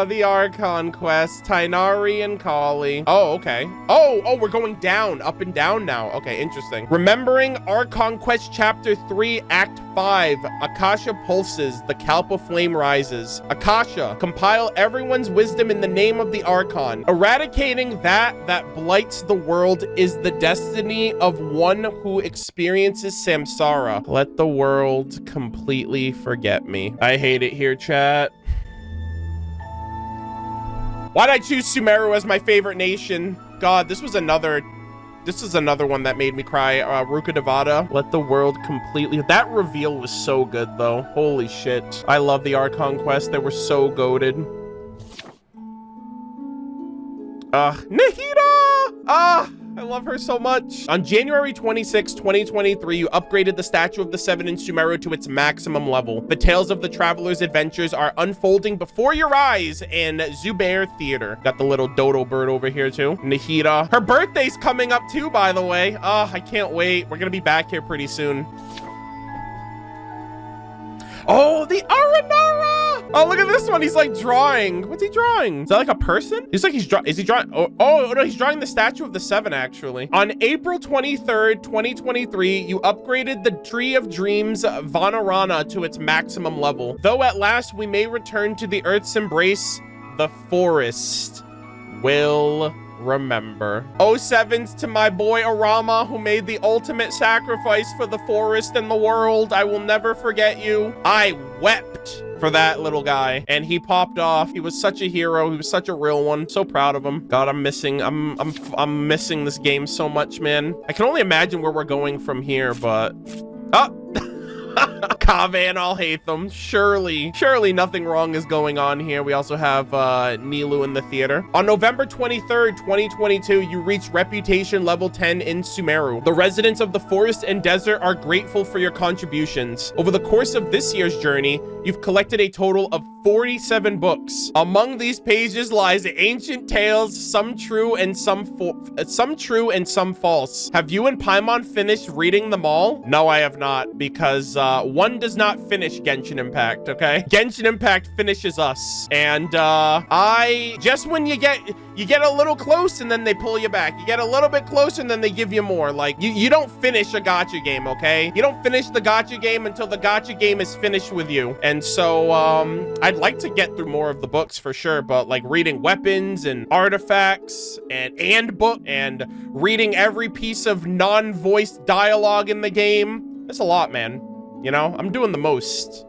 The Archon quest, Tainari and Kali. Oh, okay. Oh, we're going down, up and down now. Okay, interesting. Remembering Archon quest chapter 3, act 5. Akasha pulses, the Kalpa flame rises. Akasha, compile everyone's wisdom in the name of the Archon. Eradicating that blights the world is the destiny of one who experiences samsara. Let the world completely forget me. I hate it here, chat. Why'd I choose Sumeru as my favorite nation? God, this is another one that made me cry. Ruka Devada. Let the world completely... That reveal was so good, though. Holy shit. I love the Archon quest. They were so goated. Nahida! I love her so much. On January 26, 2023, you upgraded the Statue of the Seven in Sumeru to its maximum level. The tales of the traveler's adventures are unfolding before your eyes in Zubair Theater. Got the little dodo bird over here too. Nahida. Her birthday's coming up too, by the way. I can't wait. We're gonna be back here pretty soon. Oh, the Aranara! Oh, look at this one. He's like drawing. What's he drawing? Is that like a person? He's like, is he drawing? Oh, no, he's drawing the Statue of the Seven, actually. On April 23rd, 2023, you upgraded the Tree of Dreams Vanarana to its maximum level. Though at last we may return to the Earth's embrace, the forest will remember. 07s to my boy Arama, who made the ultimate sacrifice for the forest and the world. I will never forget you. I wept for that little guy, and he popped off. He was such a hero. He was such a real one. So proud of him. God, I'm missing this game so much, man. I can only imagine where we're going from here, but Kaveh and I'll hate them. Surely nothing wrong is going on here. We also have Nilu in the theater. On November 23rd, 2022, you reached reputation level 10 in Sumeru. The residents of the forest and desert are grateful for your contributions. Over the course of this year's journey, you've collected a total of 47 books. Among these pages lies ancient tales, some true and some false. Have you and Paimon finished reading them all? No, I have not, because one One does not finish Genshin Impact, okay? Genshin Impact finishes us. And just when you get a little close and then they pull you back. You get a little bit closer and then they give you more. Like, you don't finish a gacha game, okay? You don't finish the gacha game until the gacha game is finished with you. And so, I'd like to get through more of the books for sure, but like reading weapons and artifacts and book and reading every piece of non-voiced dialogue in the game, that's a lot, man. You know, I'm doing the most.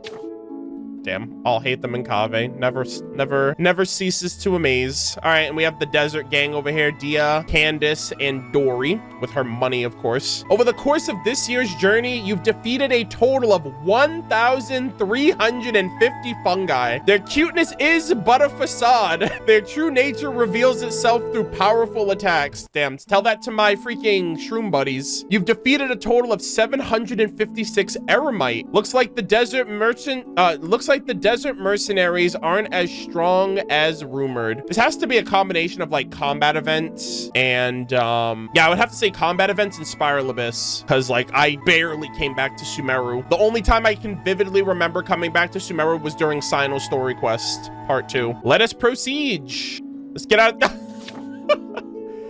Damn, I'll hate them in Kave. Never ceases to amaze. All right, and we have the desert gang over here. Dia, Candace, and Dory, with her money, of course. Over the course of this year's journey, you've defeated a total of 1,350 fungi. Their cuteness is but a facade. Their true nature reveals itself through powerful attacks. Damn, tell that to my freaking shroom buddies. You've defeated a total of 756 eremite. Looks like the desert mercenaries aren't as strong as rumored. This has to be a combination of like combat events and yeah, I would have to say combat events and Spiral Abyss, because like I barely came back to Sumeru. The only time I can vividly remember coming back to Sumeru was during Sino's Story Quest Part 2. Let us proceed. Let's get out.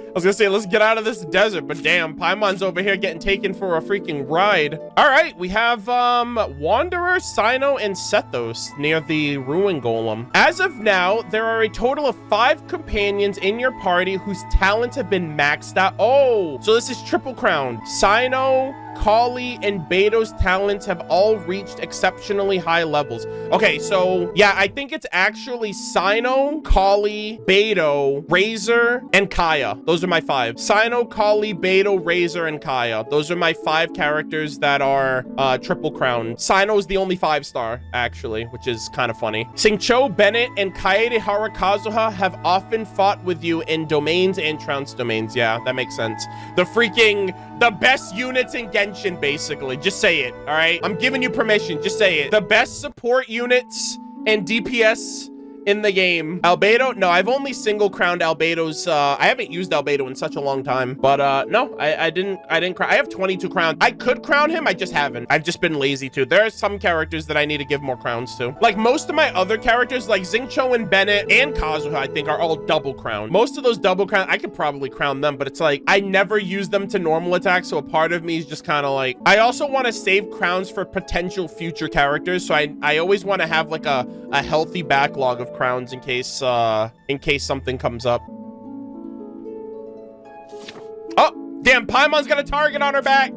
I was gonna say, let's get out of this desert, but damn, Paimon's over here getting taken for a freaking ride. All right, we have Wanderer, Sino, and Sethos near the Ruin Golem. As of now, there are a total of 5 companions in your party whose talents have been maxed out. Oh, so this is Triple Crown. Sino, Kali, and Beto's talents have all reached exceptionally high levels. Okay, so yeah, I think it's actually Sino, Kali, Beto, Razor, and Kaya. Those are my 5. Sino, Kali, Beto, Razor, and Kaya. Those are my 5 characters that are Triple Crown. Sino's the only 5-star, actually, which is kind of funny. Singcho, Bennett, and Kaede Harakazuha have often fought with you in domains and trounce domains. Yeah, that makes sense. The best units in Genshin, basically. Just say it, all right? I'm giving you permission. Just say it. The best support units and DPS in the game. Albedo? No, I've only single crowned Albedo's. I haven't used Albedo in such a long time, but no, I didn't crown. I have 22 crowns. I could crown him, I just haven't. I've just been lazy to. There are some characters that I need to give more crowns to. Like most of my other characters, like Xingqiu and Bennett and Kazuha, I think are all double crowned. Most of those double crown, I could probably crown them, but it's like, I never use them to normal attack, so a part of me is just kind of like, I also want to save crowns for potential future characters, so I always want to have like a healthy backlog of crowns in case something comes up. Oh, damn, Paimon's got a target on her back.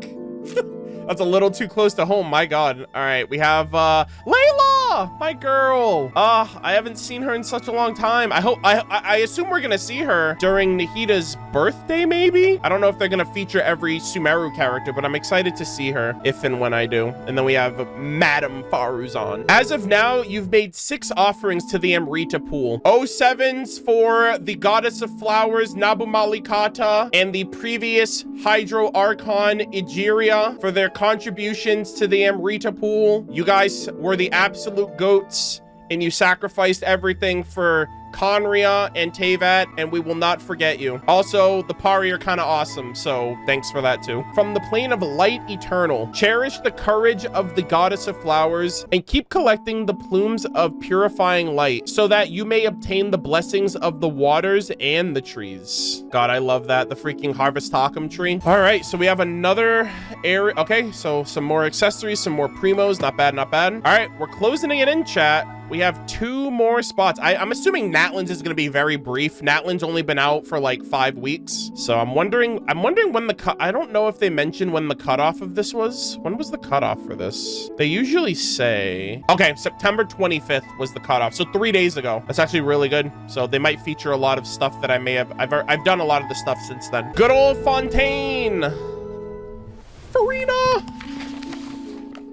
That's a little too close to home, my god. All right, we have Layla, my girl. I haven't seen her in such a long time. I assume we're gonna see her during Nahita's birthday, maybe? I don't know if they're gonna feature every Sumeru character, but I'm excited to see her if and when I do. And then we have Madame Faruzan. As of now, you've made 6 offerings to the Amrita pool. 07s for the Goddess of Flowers, Nabu Malikata, and the previous Hydro Archon, Egeria, for their contributions to the Amrita pool. You guys were the absolute goats, and you sacrificed everything for Conria and Teyvat, and we will not forget you. Also, the Pari are kind of awesome, so thanks for that too. From the plane of light eternal, cherish the courage of the Goddess of Flowers and keep collecting the plumes of purifying light so that you may obtain the blessings of the waters and the trees. God, I love that. The freaking Harvest Takum tree. All right, so we have another area. Okay, so some more accessories, some more primos. Not bad, not bad. All right, we're closing it in, chat. We have 2 more spots. I'm assuming Natlan's is going to be very brief. Natlan's only been out for like 5 weeks. So I'm wondering when I don't know if they mentioned when the cutoff of this was. When was the cutoff for this? They usually say, okay, September 25th was the cutoff. So 3 days ago. That's actually really good. So they might feature a lot of stuff that I may have, I've done a lot of the stuff since then. Good old Fontaine. Farina.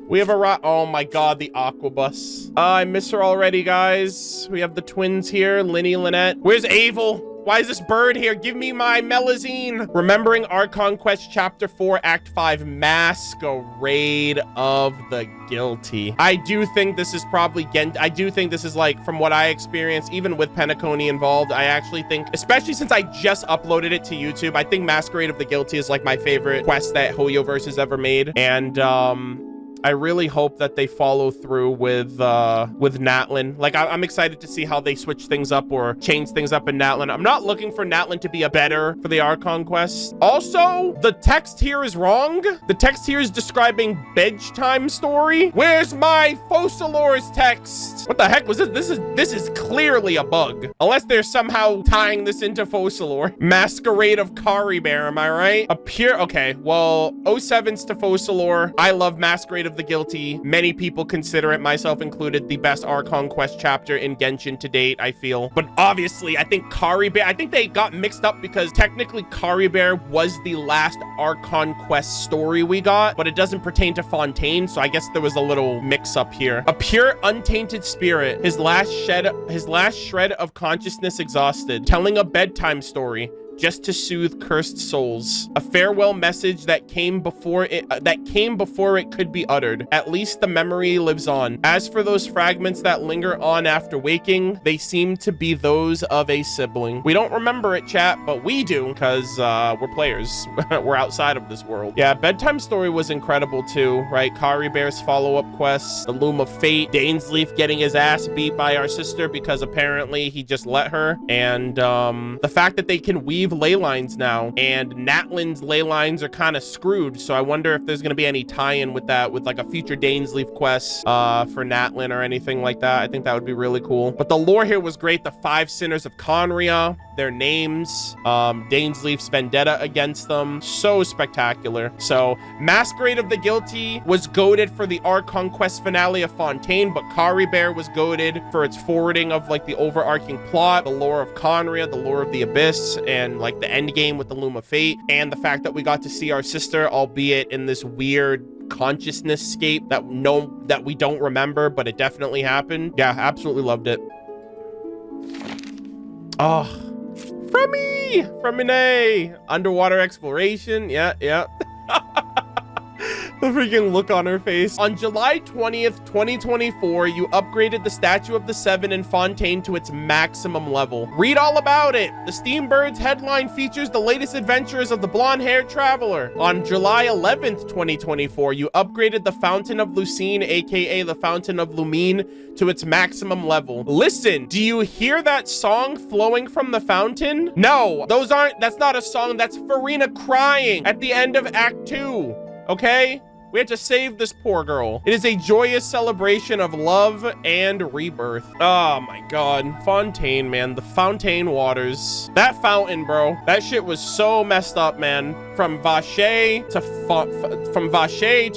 We have a oh my god, the Aquabus. I miss her already, guys. We have the twins here, Linny, Lynette. Where's Avel? Why is this bird here? Give me my Melazine. Remembering Archon Quest Chapter 4, Act 5, Masquerade of the Guilty. I do think this is probably I do think this is like, from what I experienced, even with Penacony involved, I actually think, especially since I just uploaded it to YouTube, I think Masquerade of the Guilty is like my favorite quest that Hoyoverse has ever made. And I really hope that they follow through with Natlin. Like, I'm excited to see how they switch things up or change things up in Natlin. I'm not looking for Natlin to be a better for the Archon quest. Also, the text here is wrong. The text here is describing bedtime story. Where's my Focalors text? What the heck was this? This is clearly a bug. Unless they're somehow tying this into Focalor. Masquerade of Caribear, am I right? Okay, well, 07's to Focalor. I love Masquerade of the Guilty. Many people consider it, myself included, the best Archon quest chapter in Genshin to date, I feel. But obviously, I think Caribear, I think they got mixed up because technically Caribear was the last Archon quest story we got, but it doesn't pertain to Fontaine, so I guess there was a little mix up here. A pure untainted spirit, his last shred of consciousness exhausted, telling a bedtime story just to soothe cursed souls. A farewell message that came before it could be uttered. At least the memory lives on. As for those fragments that linger on after waking, they seem to be those of a sibling. We don't remember it, chat, but we do, because we're players. We're outside of this world. Yeah, bedtime story was incredible too, right? Caribear's follow-up quests, the Loom of Fate, Dainsleif getting his ass beat by our sister because apparently he just let her, and the fact that they can weave ley lines now, and Natlin's ley lines are kind of screwed, so I wonder if there's going to be any tie-in with that, with like a future Dainsleif quest for Natlin or anything like that. I think that would be really cool. But the lore here was great. The 5 sinners of Conria, their names, Dainsleif's vendetta against them, so spectacular. So Masquerade of the Guilty was goated for the Archon quest finale of Fontaine, but Caribear was goated for its forwarding of like the overarching plot, the lore of Conria, the lore of the Abyss, and like the end game with the Loom of Fate, and the fact that we got to see our sister, albeit in this weird consciousness scape that we don't remember, but it definitely happened. Yeah, absolutely loved it. Oh, Fremine, underwater exploration. Yeah. The freaking look on her face. On July 20th, 2024, you upgraded the Statue of the Seven in Fontaine to its maximum level. Read all about it. The Steambirds headline features the latest adventures of the blonde-haired traveler. On July 11th, 2024, you upgraded the Fountain of Lucine, aka the Fountain of Lumine, to its maximum level. Listen, do you hear that song flowing from the fountain? No, that's not a song, that's Farina crying at the end of Act 2, okay? We had to save this poor girl. It is a joyous celebration of love and rebirth. Oh my God. Fontaine, man. The Fontaine waters. That fountain, bro. That shit was so messed up, man. From Vache to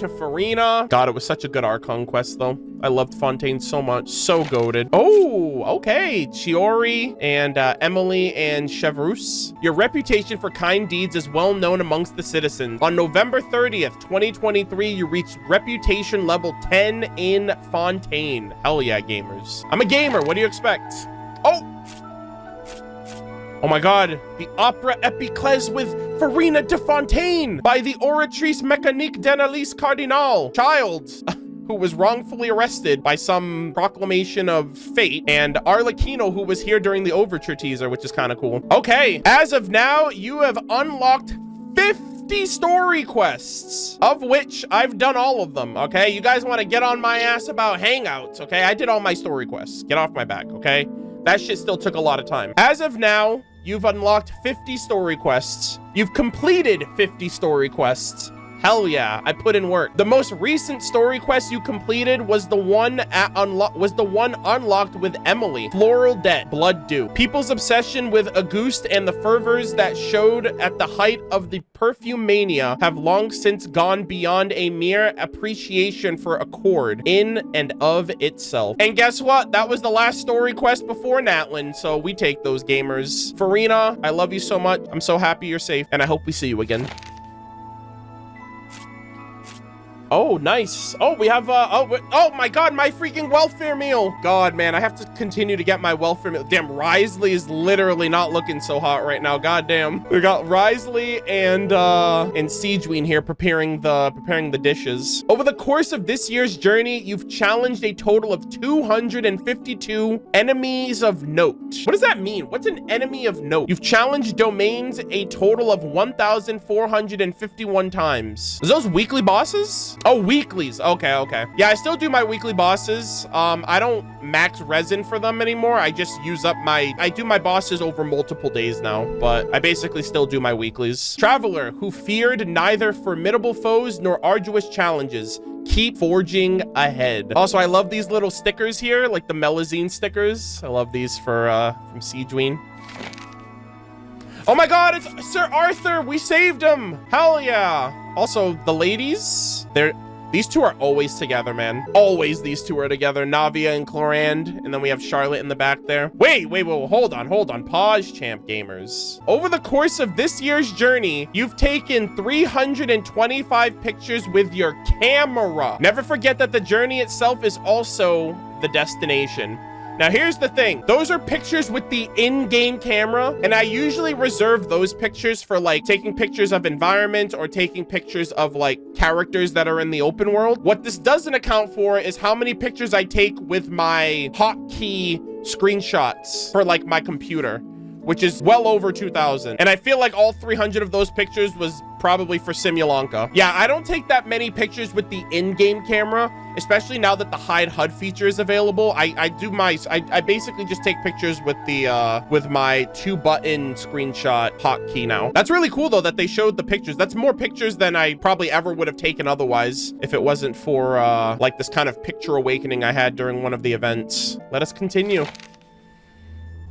Farina. God, it was such a good Archon quest, though. I loved Fontaine so much. So goated. Oh, okay. Chiori and Emily and Chevreuse. Your reputation for kind deeds is well known amongst the citizens. On November 30th, 2023, you reached reputation level 10 in Fontaine. Hell yeah, gamers. I'm a gamer. What do you expect? Oh my God, the opera epiclese with Farina de Fontaine by the Oratrice Mécanique d'Annalise Cardinal, child, who was wrongfully arrested by some proclamation of fate, and Arlecchino, who was here during the Overture teaser, which is kind of cool. Okay, as of now, you have unlocked 50 story quests, of which I've done all of them, okay? You guys want to get on my ass about hangouts, okay? I did all my story quests. Get off my back, okay? That shit still took a lot of time. As of now, you've unlocked 50 story quests. You've completed 50 story quests. Hell yeah, I put in work. The most recent story quest you completed was the one unlocked with Emily. Floral Debt, Blood Dew. People's obsession with Auguste and the fervors that showed at the height of the perfume mania have long since gone beyond a mere appreciation for Accord in and of itself. And guess what? That was the last story quest before Natlin, so we take those, gamers. Farina, I love you so much. I'm so happy you're safe, and I hope we see you again. Oh, nice. Oh, we have, oh my God, my freaking welfare meal. God, man, I have to continue to get my welfare meal. Damn, Risley is literally not looking so hot right now. God damn. We got Risley and Siegeween here preparing the dishes. Over the course of this year's journey, you've challenged a total of 252 enemies of note. What does that mean? What's an enemy of note? You've challenged domains a total of 1,451 times. Is those weekly bosses? Oh, weeklies. Okay, okay. Yeah, I still do my weekly bosses. I don't max resin for them anymore. I just use up I do my bosses over multiple days now, but I basically still do my weeklies. Traveler who feared neither formidable foes nor arduous challenges. Keep forging ahead. Also, I love these little stickers here, like the Melazine stickers. I love these from Siegeween. Oh my god, it's Sir Arthur! We saved him! Hell yeah! Also, the ladies, these two are always together, man. Always these two are together. Navia and Clorand, and then we have Charlotte in the back there. Wait, hold on. Pause, champ gamers. Over the course of this year's journey, you've taken 325 pictures with your camera. Never forget that the journey itself is also the destination. Now, here's the thing. Those are pictures with the in-game camera, and I usually reserve those pictures for, like, taking pictures of environment or taking pictures of, like, characters that are in the open world. What this doesn't account for is how many pictures I take with my hotkey screenshots for, like, my computer, which is well over 2,000. And I feel like all 300 of those pictures was probably for Simulanka. Yeah, I don't take that many pictures with the in-game camera, especially now that the hide HUD feature is available. I basically just take pictures with the with my 2-button screenshot hotkey now. That's really cool though that they showed the pictures. That's more pictures than I probably ever would have taken otherwise if it wasn't for like this kind of picture awakening I had during one of the events. Let us continue.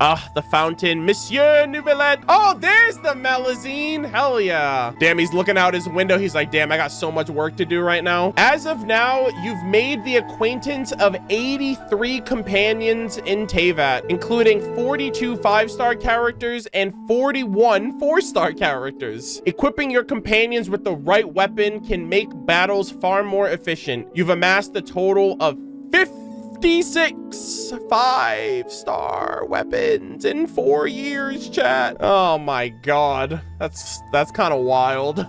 Ah, the fountain. Monsieur Nouvelette. Oh, there's the Melazine. Hell yeah. Damn, he's looking out his window. He's like, damn, I got so much work to do right now. As of now, you've made the acquaintance of 83 companions in Teyvat, including 42 5-star characters and 41 4-star characters. Equipping your companions with the right weapon can make battles far more efficient. You've amassed a total of 56 5-star weapons in 4 years, chat. Oh my god. That's kind of wild.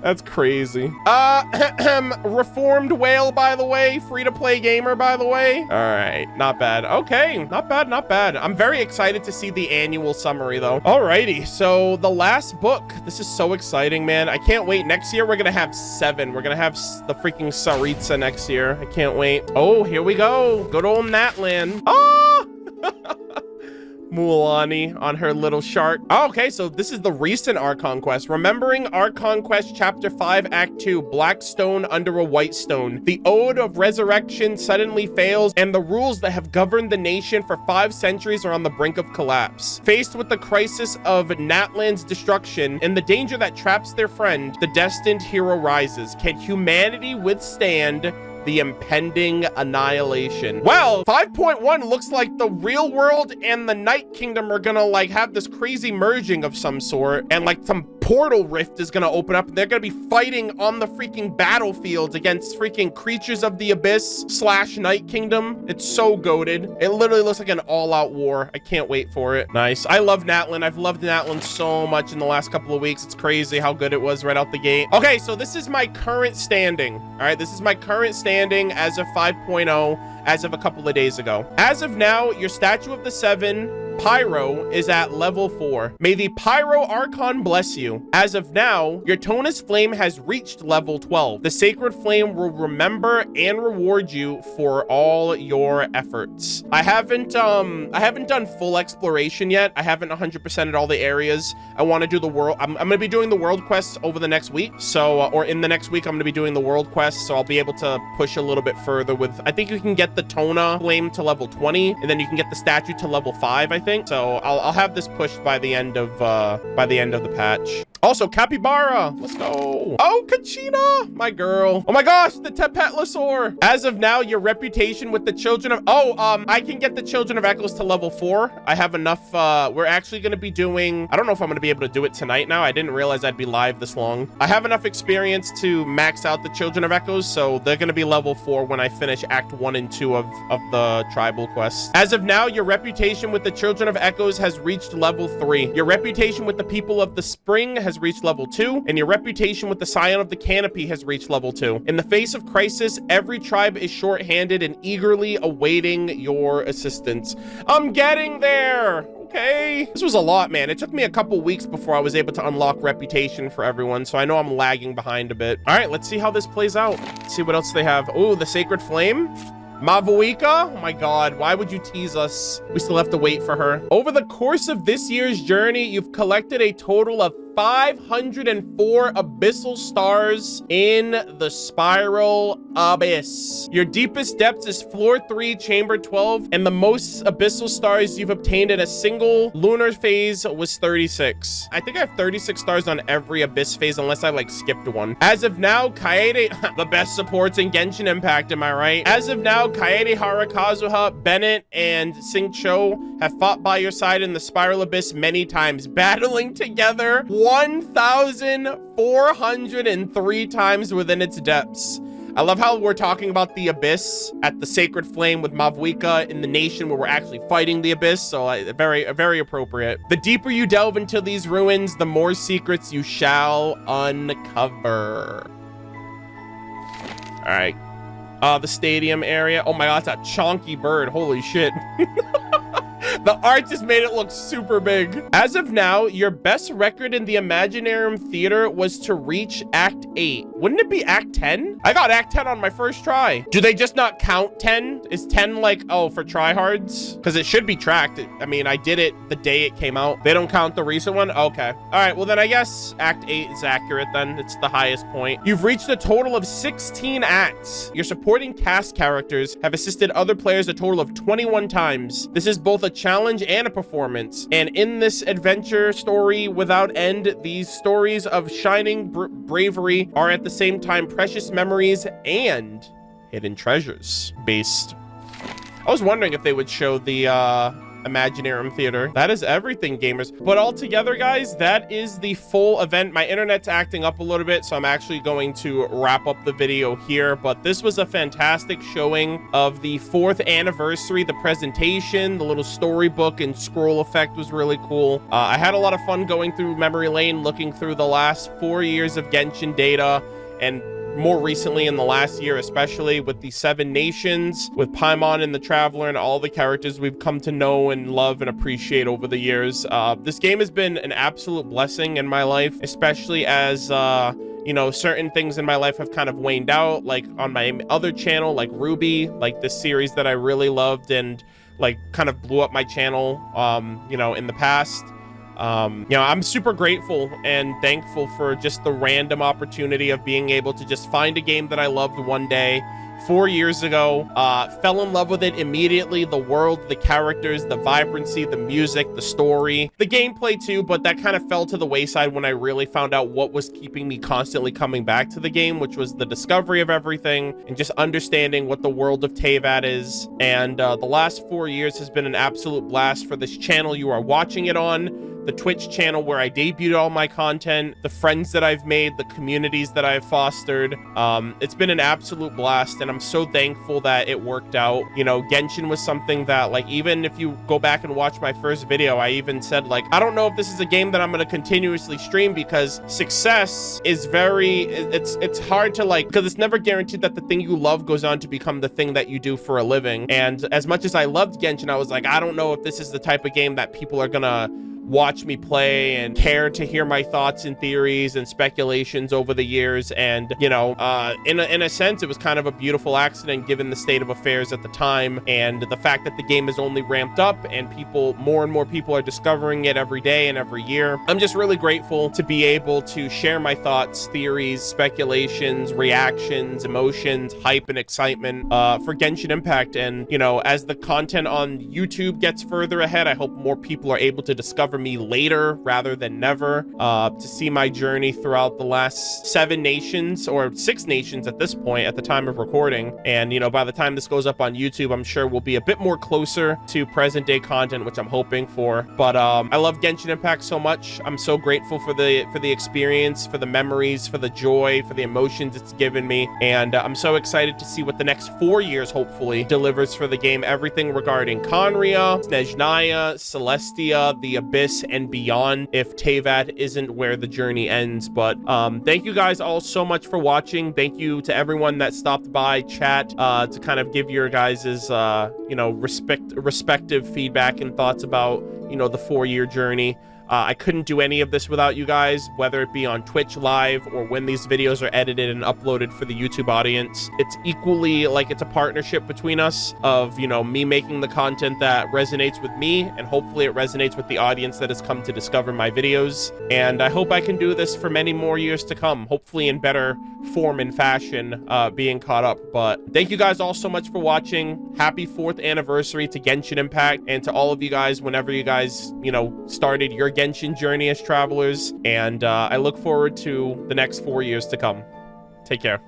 That's crazy. Reformed whale, by the way. Free-to-play gamer, by the way. All right, not bad. Okay, not bad, not bad. I'm very excited to see the annual summary, though. Alrighty, so the last book. This is so exciting, man. I can't wait. Next year, we're gonna have 7. We're gonna have the freaking Saritsa next year. I can't wait. Oh, here we go. Good old Natlan. Oh! Mualani on her little shark. Oh, okay, so this is the recent Archon quest. Remembering Archon quest chapter 5 act 2, Black Stone under a White Stone. The ode of resurrection suddenly fails, and the rules that have governed the nation for 5 centuries are on the brink of collapse. Faced with the crisis of Natlan's destruction and the danger that traps their friend, the destined hero rises. Can humanity withstand the impending annihilation? Well, 5.1 looks like the real world and the Night Kingdom are gonna like have this crazy merging of some sort, and like some portal rift is gonna open up and they're gonna be fighting on the freaking battlefields against freaking creatures of the abyss / Night Kingdom. It's so goated. It literally looks like an all-out war. I can't wait for it. Nice. I love Natlan. I've loved Natlan so much in the last couple of weeks. It's crazy how good it was right out the gate. Okay, so this is my current standing. All right, this is my current standing as of 5.0, as of a couple of days ago. As of now, your Statue of the Seven Pyro is at level 4. May the Pyro Archon bless you. As of now, your Tonus Flame has reached level 12. The Sacred Flame will remember and reward you for all your efforts. I haven't done full exploration yet. I haven't 100%ed all the areas. I want to do the world. I'm going to be doing the world quests over the next week. So, or in the next week, I'm going to be doing the world quests. So I'll be able to push a little bit further with, I think you can get the Tona Flame to level 20, and then you can get the statue to level 5, I think. So I'll have this pushed by the end of the patch. Also, Capybara, let's go. Oh, Kachina, my girl. Oh my gosh, the Tepetlosaur. As of now, your reputation with the Children of... I can get the Children of Echoes to level 4. I have enough. We're actually going to be doing... I don't know if I'm going to be able to do it tonight now. I didn't realize I'd be live this long. I have enough experience to max out the Children of Echoes, so they're going to be level 4 when I finish Act 1 and 2 of the tribal quest. As of now, your reputation with the Children of Echoes has reached level 3. Your reputation with the People of the Spring has reached level 2, and your reputation with the Scion of the Canopy has reached level 2. In the face of crisis, every tribe is short-handed and eagerly awaiting your assistance. I'm getting there. Okay. This was a lot, man. It took me a couple weeks before I was able to unlock reputation for everyone, so I know I'm lagging behind a bit. All right, let's see how this plays out. Let's see what else they have. Oh, the Sacred Flame. Mavuika? Oh my god, why would you tease us? We still have to wait for her. Over the course of this year's journey, you've collected a total of 504 abyssal stars in the Spiral Abyss. Your deepest depths is floor 3, chamber 12, and the most abyssal stars you've obtained in a single lunar phase was 36. I think I have 36 stars on every abyss phase unless I like skipped one. As of now, Kaede, the best supports in Genshin Impact, am I right? As of now, Kaede Harakazuha, Bennett, and Sing Cho have fought by your side in the Spiral Abyss many times, battling together 1,403 times within its depths. I love how we're talking about the Abyss at the Sacred Flame with Mavuika in the nation where we're actually fighting the Abyss, so very appropriate. The deeper you delve into these ruins, the more secrets you shall uncover. All right. The stadium area. Oh my god, that's a chonky bird. Holy shit. The art just made it look super big. As of now, your best record in the Imaginarium Theater was to reach Act 8. Wouldn't it be Act 10? I got Act 10 on my first try. Do they just not count 10? Is 10 like, oh, for tryhards? Because it should be tracked. I mean, I did it the day it came out. They don't count the recent one? Okay. All right, well then I guess Act 8 is accurate then. It's the highest point. You've reached a total of 16 acts. Your supporting cast characters have assisted other players a total of 21 times. This is both a challenge and a performance, and in this adventure story without end, these stories of shining bravery are at the same time precious memories and hidden treasures. Based, I was wondering if they would show the Imaginarium Theater. That is everything, gamers. But altogether, guys, that is the full event. My internet's acting up a little bit, so I'm actually going to wrap up the video here. But this was a fantastic showing of the 4th anniversary. The presentation, the little storybook and scroll effect was really cool. I had a lot of fun going through memory lane, looking through the last 4 years of Genshin data, and more recently in the last year, especially with the 7 nations, with Paimon and the Traveler, and all the characters we've come to know and love and appreciate over the years. This game has been an absolute blessing in my life, especially as you know, certain things in my life have kind of waned out, like on my other channel, like Ruby, like this series that I really loved and like kind of blew up my channel, you know, in the past. You know, I'm super grateful and thankful for just the random opportunity of being able to just find a game that I loved one day 4 years ago, fell in love with it immediately. The world, the characters, the vibrancy, the music, the story, the gameplay too, but that kind of fell to the wayside when I really found out what was keeping me constantly coming back to the game, which was the discovery of everything and just understanding what the world of Teyvat is. And the last 4 years has been an absolute blast for this channel you are watching it on, the Twitch channel where I debuted all my content, the friends that I've made, the communities that I've fostered. It's been an absolute blast, and I'm so thankful that it worked out. You know, Genshin was something that, like, even if you go back and watch my first video, I even said, like, I don't know if this is a game that I'm going to continuously stream, because success is very, it's hard to, like, because it's never guaranteed that the thing you love goes on to become the thing that you do for a living. And as much as I loved Genshin, I was like, I don't know if this is the type of game that people are gonna watch me play and care to hear my thoughts and theories and speculations over the years. And, you know, in a sense, it was kind of a beautiful accident given the state of affairs at the time, and the fact that the game has only ramped up and more and more people are discovering it every day and every year. I'm just really grateful to be able to share my thoughts, theories, speculations, reactions, emotions, hype, and excitement for Genshin Impact. And, you know, as the content on YouTube gets further ahead, I hope more people are able to discover me later rather than never, to see my journey throughout the last 7 nations, or 6 nations at this point at the time of recording. And, you know, by the time this goes up on YouTube, I'm sure we'll be a bit more closer to present day content, which I'm hoping for. But I love Genshin Impact so much. I'm so grateful for the experience, for the memories, for the joy, for the emotions it's given me. And I'm so excited to see what the next 4 years hopefully delivers for the game. Everything regarding Conria, Snezhnaya, Celestia, the Abyss, and beyond, if Teyvat isn't where the journey ends. But thank you guys all so much for watching. Thank you to everyone that stopped by chat to kind of give your guys's you know, respective feedback and thoughts about you know, the 4-year journey. I couldn't do any of this without you guys, whether it be on Twitch Live or when these videos are edited and uploaded for the YouTube audience. It's equally like it's a partnership between us of, you know, me making the content that resonates with me, and hopefully it resonates with the audience that has come to discover my videos. And I hope I can do this for many more years to come, hopefully in better form and fashion, being caught up. But thank you guys all so much for watching. Happy 4th anniversary to Genshin Impact, and to all of you guys whenever you guys, you know, started your Genshin journey as travelers. And I look forward to the next 4 years to come. Take care.